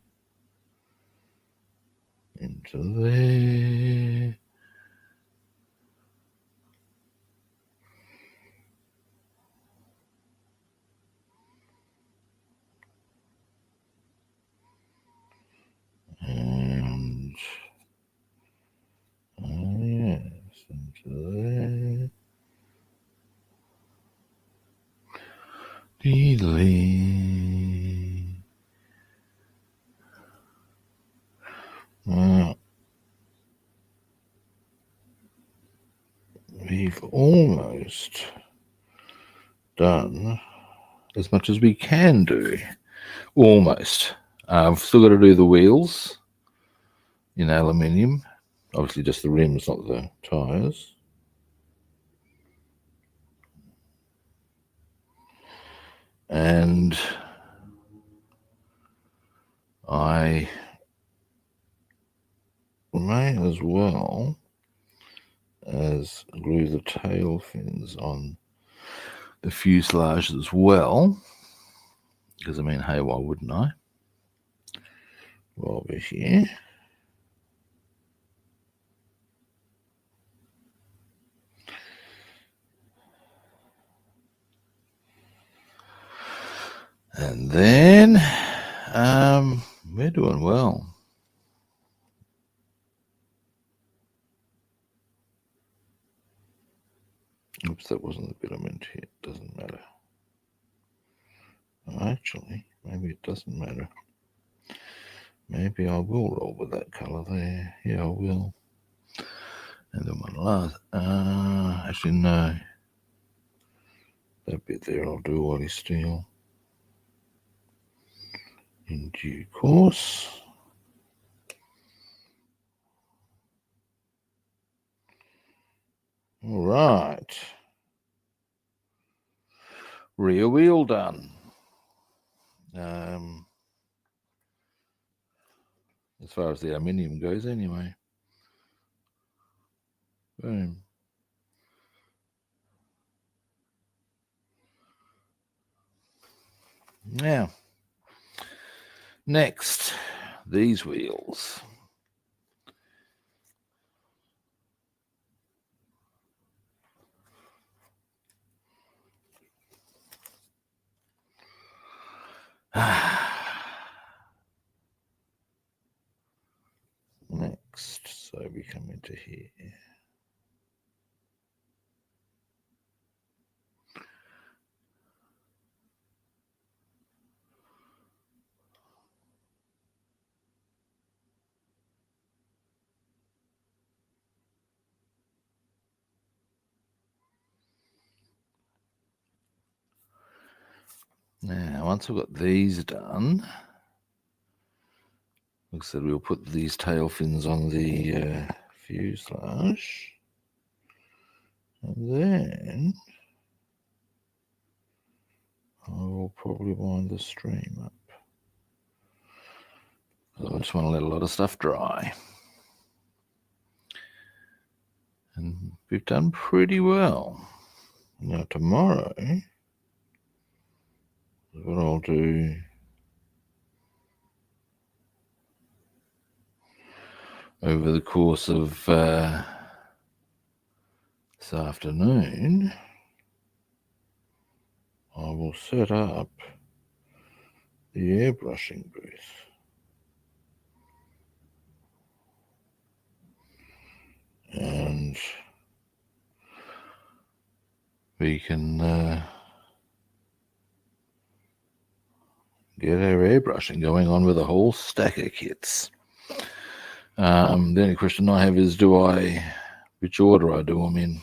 into there. And yes, into there. Delete. Well, we've almost done as much as we can do. Almost. I've still got to do the wheels in aluminium. Obviously just the rims, not the tyres. And I may as well as glue the tail fins on the fuselage as well, because I mean, hey, why wouldn't I? While we're here. And then we're doing well. Oops, that wasn't the bit I meant to hit. Doesn't matter. Actually, maybe it doesn't matter. Maybe I will roll with that colour there. Yeah, I will. And then one last. Actually, no. That bit there I'll do while he's still. In due course. All right. Rear wheel done. As far as the aluminium goes, anyway. Boom. Now, next, these wheels. Next, so we come into here. Now, once I've got these done, like I said, we'll put these tail fins on the fuselage, and then I will probably wind the stream up. I just want to let a lot of stuff dry. And we've done pretty well. Now tomorrow, what I'll do, over the course of this afternoon, I will set up the airbrushing booth. And we can get our airbrushing going on with a whole stack of kits. The only question I have is, which order I do them in?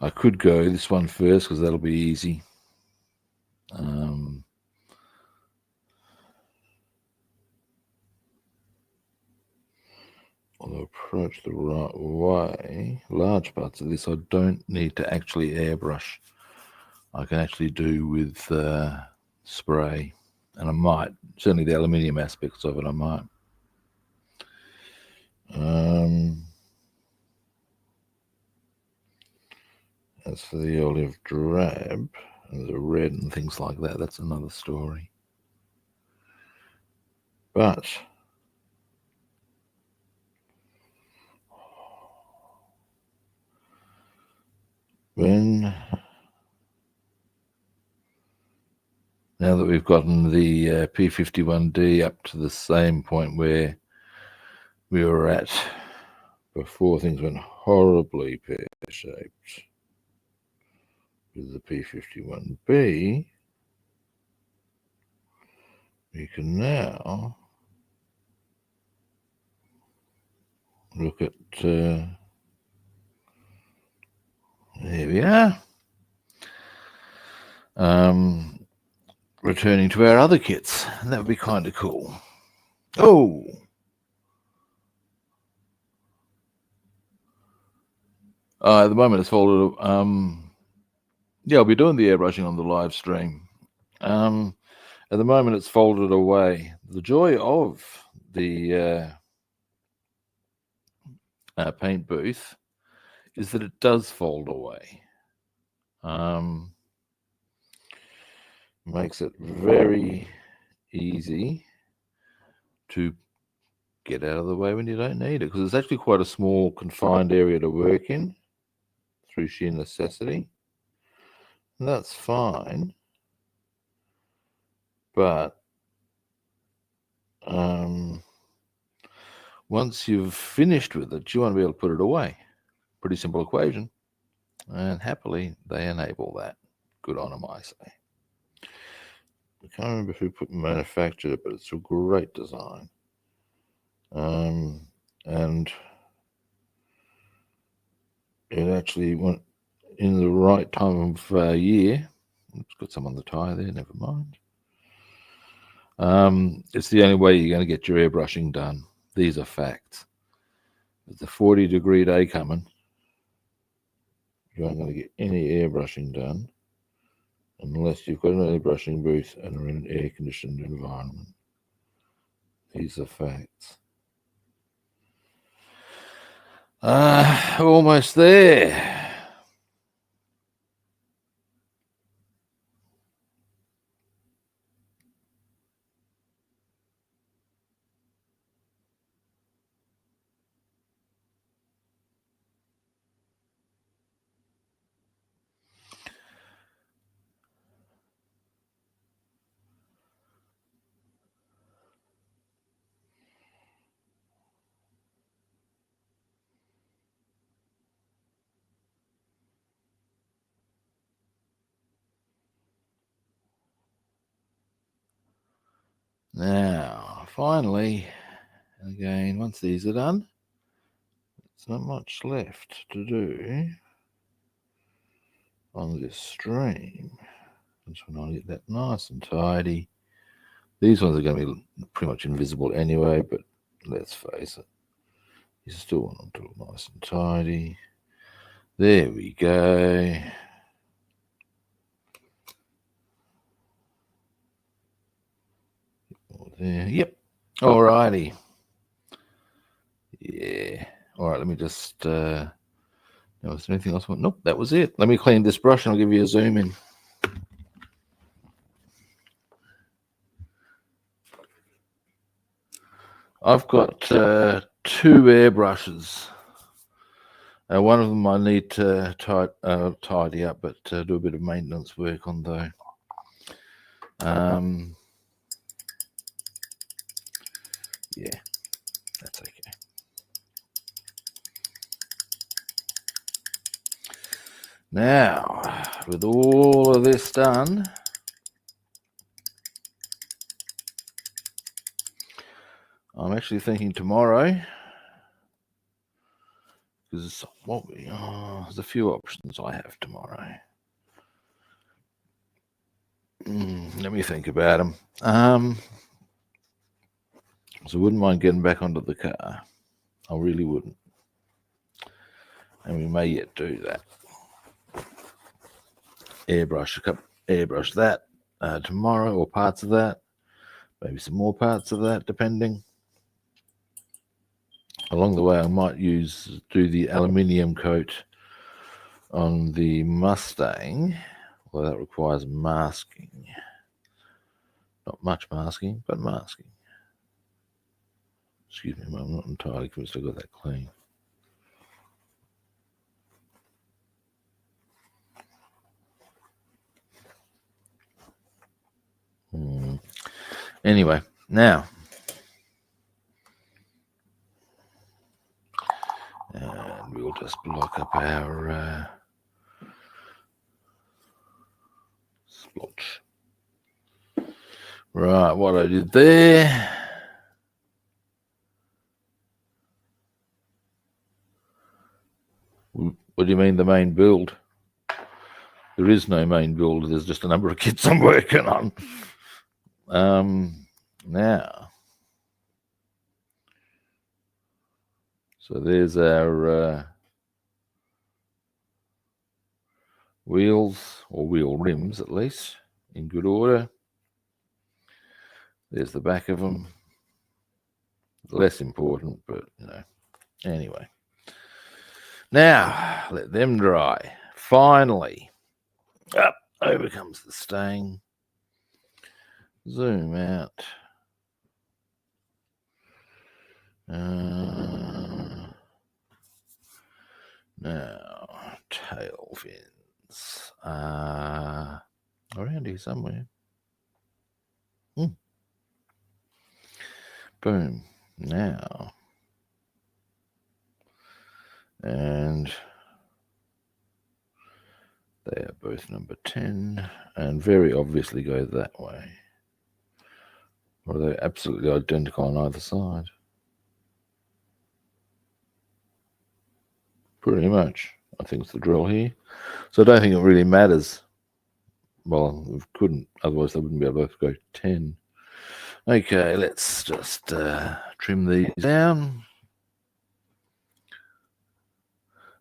I could go this one first because that'll be easy. I'll approach the right way. Large parts of this I don't need to actually airbrush. I can actually do with spray, and I might, certainly the aluminium aspects of it I might. As for the olive drab and the red and things like that, that's another story. But now that we've gotten the P-51D up to the same point where we were at before things went horribly pear-shaped with the P-51B, we can now look at, there we are, returning to our other kits, and that would be kind of cool. Oh! At the moment it's folded, yeah, I'll be doing the airbrushing on the live stream. At the moment it's folded away. The joy of the paint booth is that it does fold away. Makes it very easy to get out of the way when you don't need it, because it's actually quite a small confined area to work in through sheer necessity. And that's fine, but once you've finished with it, you want to be able to put it away. Pretty simple equation, and happily they enable that. Good on them, I say. I can't remember who manufactured it, but it's a great design. And it actually went in the right time of year. It's got some on the tire there, never mind. It's the only way you're going to get your airbrushing done. These are facts. With the 40-degree day coming, you aren't going to get any airbrushing done unless you've got an airbrushing booth and are in an air-conditioned environment. These are facts. Almost there. Now, finally, again, once these are done, There's not much left to do on this stream. Just want to get that nice and tidy. These ones are going to be pretty much invisible anyway, but let's face it, you still want them to look nice and tidy. There we go. There. Yep. Alrighty. Yeah. All right. Let me just. Was there anything else? Nope. That was it. Let me clean this brush and I'll give you a zoom in. I've got 2 airbrushes. One of them I need to tidy up, but do a bit of maintenance work on though. Yeah, that's okay. Now, with all of this done, I'm actually thinking tomorrow, because there's a few options I have tomorrow. Let me think about them. So I wouldn't mind getting back onto the car. I really wouldn't. And we may yet do that. Airbrush that tomorrow, or parts of that. Maybe some more parts of that, depending. Along the way, I might do the aluminium coat on the Mustang. Well, that requires masking. Not much masking, but masking. Excuse me, I'm not entirely convinced I got that clean. Anyway, now. And we'll just block up our splotch. Right, what I did there. What do you mean the main build? There is no main build. There's just a number of kits I'm working on. Now. So there's our wheels, or wheel rims at least, in good order. There's the back of them. Less important, but anyway. Now, let them dry. Finally, up over comes the stain. Zoom out. Now, tail fins. Around here somewhere. Boom. Now. And they are both number 10 and very obviously go that way. Or they're absolutely identical on either side. Pretty much. I think it's the drill here. So I don't think it really matters. Well, we couldn't, otherwise they wouldn't be able to go 10. Okay, let's just trim these down.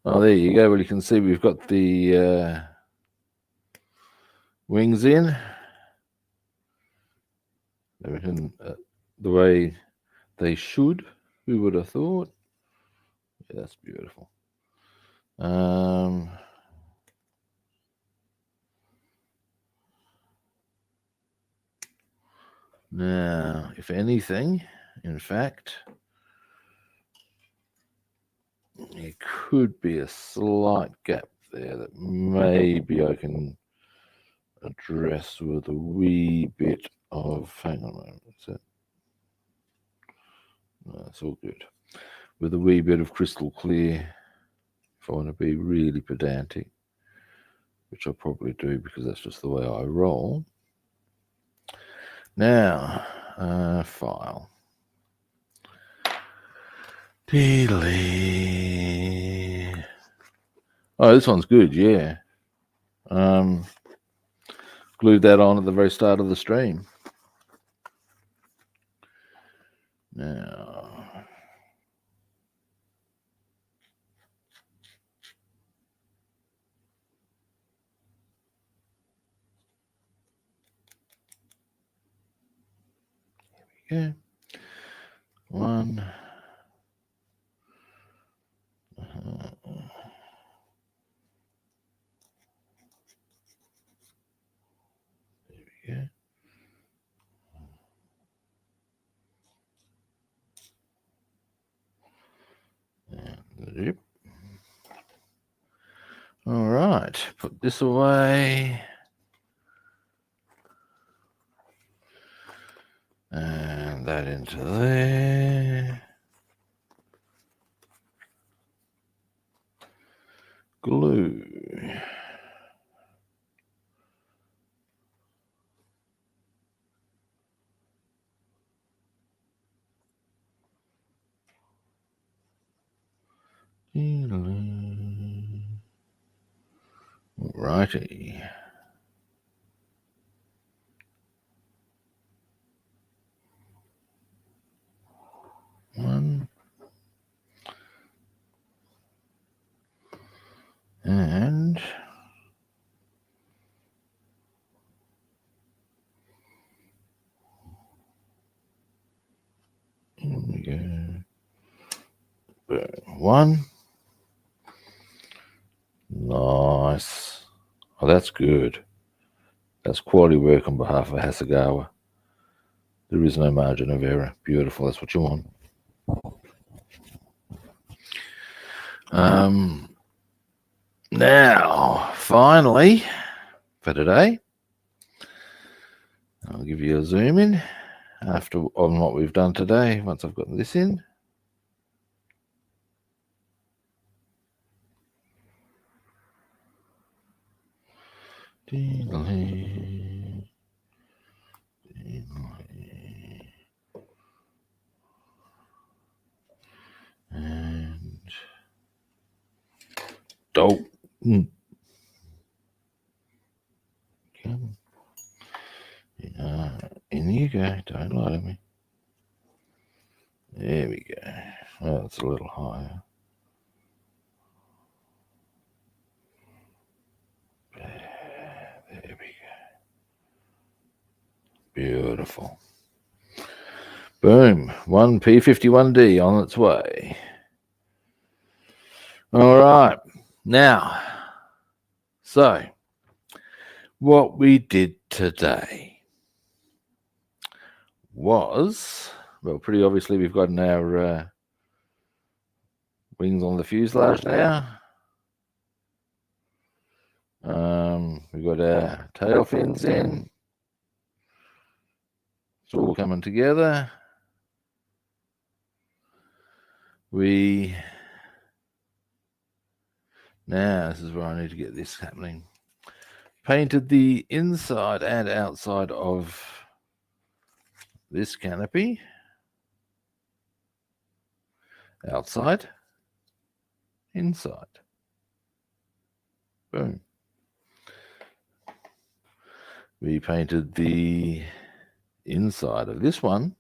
Oh, there you go. Well, you can see we've got the wings in. Everything the way they should, who would have thought? Yeah, that's beautiful. Now, if anything, in fact, there could be a slight gap there that maybe I can address with a wee bit of, hang on a moment, is that? No, that's all good. With a wee bit of crystal clear, if I want to be really pedantic, which I probably do because that's just the way I roll. Now, file. Oh, this one's good, yeah. Glued that on at the very start of the stream. Now, here we go. One. There we go. Yep. All right, put this away. And that into there. Glue. Righty. One. And here we go. One. Nice. Oh, that's good. That's quality work on behalf of Hasegawa. There is no margin of error. Beautiful. That's what you want. Now, finally, for today, I'll give you a zoom in on what we've done today once I've got this in. And dope. In you go. Don't lie to me. There we go. Oh, it's a little higher. There we go. Beautiful. Boom. One P-51D on its way. All right. Now, so what we did today was, well, pretty obviously we've got our wings on the fuselage now. We've got our tail fins in. It's all coming together. Now, this is where I need to get this happening. Painted the inside and outside of this canopy. Outside, inside. Boom. We painted the inside of this one.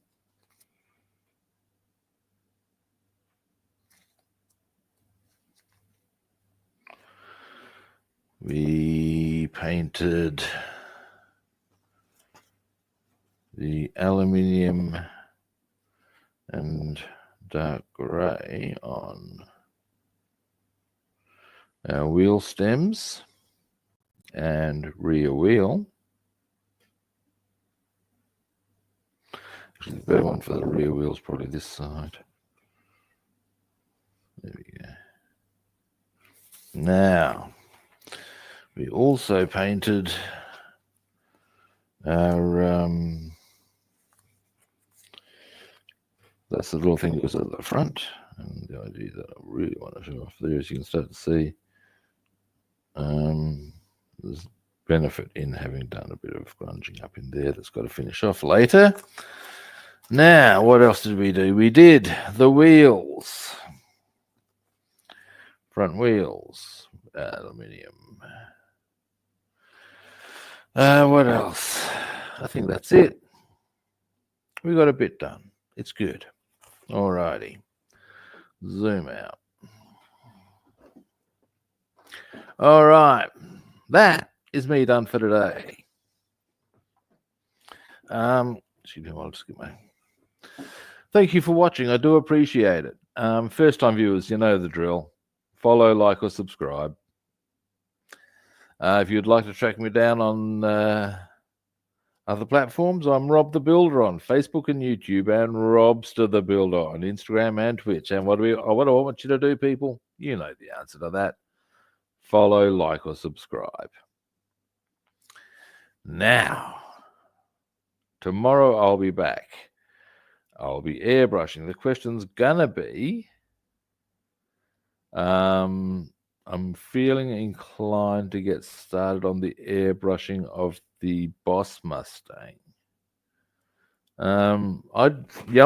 We painted the aluminium and dark grey on our wheel stems and rear wheel. Actually, the better one for the rear wheel is probably this side. There we go. Now, we also painted our that's the little thing that was at the front, and the idea that I really want to show off there is you can start to see there's benefit in having done a bit of grunging up in there that's got to finish off later. Now, what else did we do? We did the wheels. Front wheels. Aluminium. What else? I think that's it. We got a bit done. It's good. Alrighty. Zoom out. All right. That is me done for today. Excuse me, I'll just get my... Thank you for watching. I do appreciate it. First-time viewers, you know the drill. Follow, like, or subscribe. If you'd like to track me down on other platforms, I'm Rob the Builder on Facebook and YouTube, and Robster the Builder on Instagram and Twitch. And what do I want you to do, people? You know the answer to that. Follow, like, or subscribe. Now, tomorrow I'll be back. I'll be airbrushing. The question's gonna be, I'm feeling inclined to get started on the airbrushing of the Boss Mustang. I'm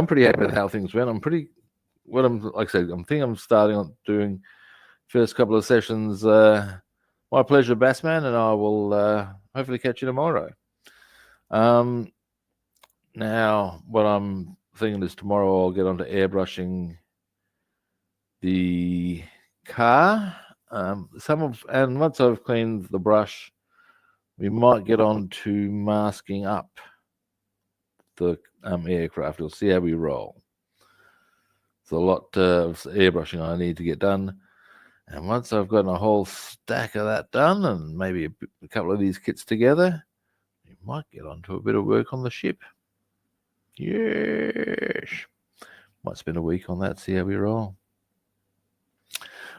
pretty happy with how things went. Like I said, I'm thinking I'm starting on doing first couple of sessions. My pleasure, Bassman, and I will hopefully catch you tomorrow. Now, what I'm thinking is tomorrow I'll get onto airbrushing the car. And once I've cleaned the brush, we might get on to masking up the aircraft. We'll see how we roll. There's a lot of airbrushing I need to get done. And once I've gotten a whole stack of that done, and maybe a couple of these kits together, we might get on to a bit of work on the ship. Yes. Might spend a week on that, see how we roll.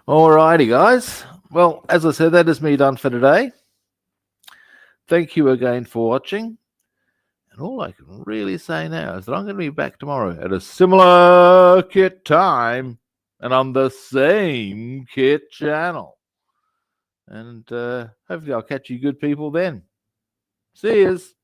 Alrighty, guys. Well, as I said, that is me done for today. Thank you again for watching. And all I can really say now is that I'm going to be back tomorrow at a similar kit time and on the same kit channel. And hopefully I'll catch you good people then. See yous.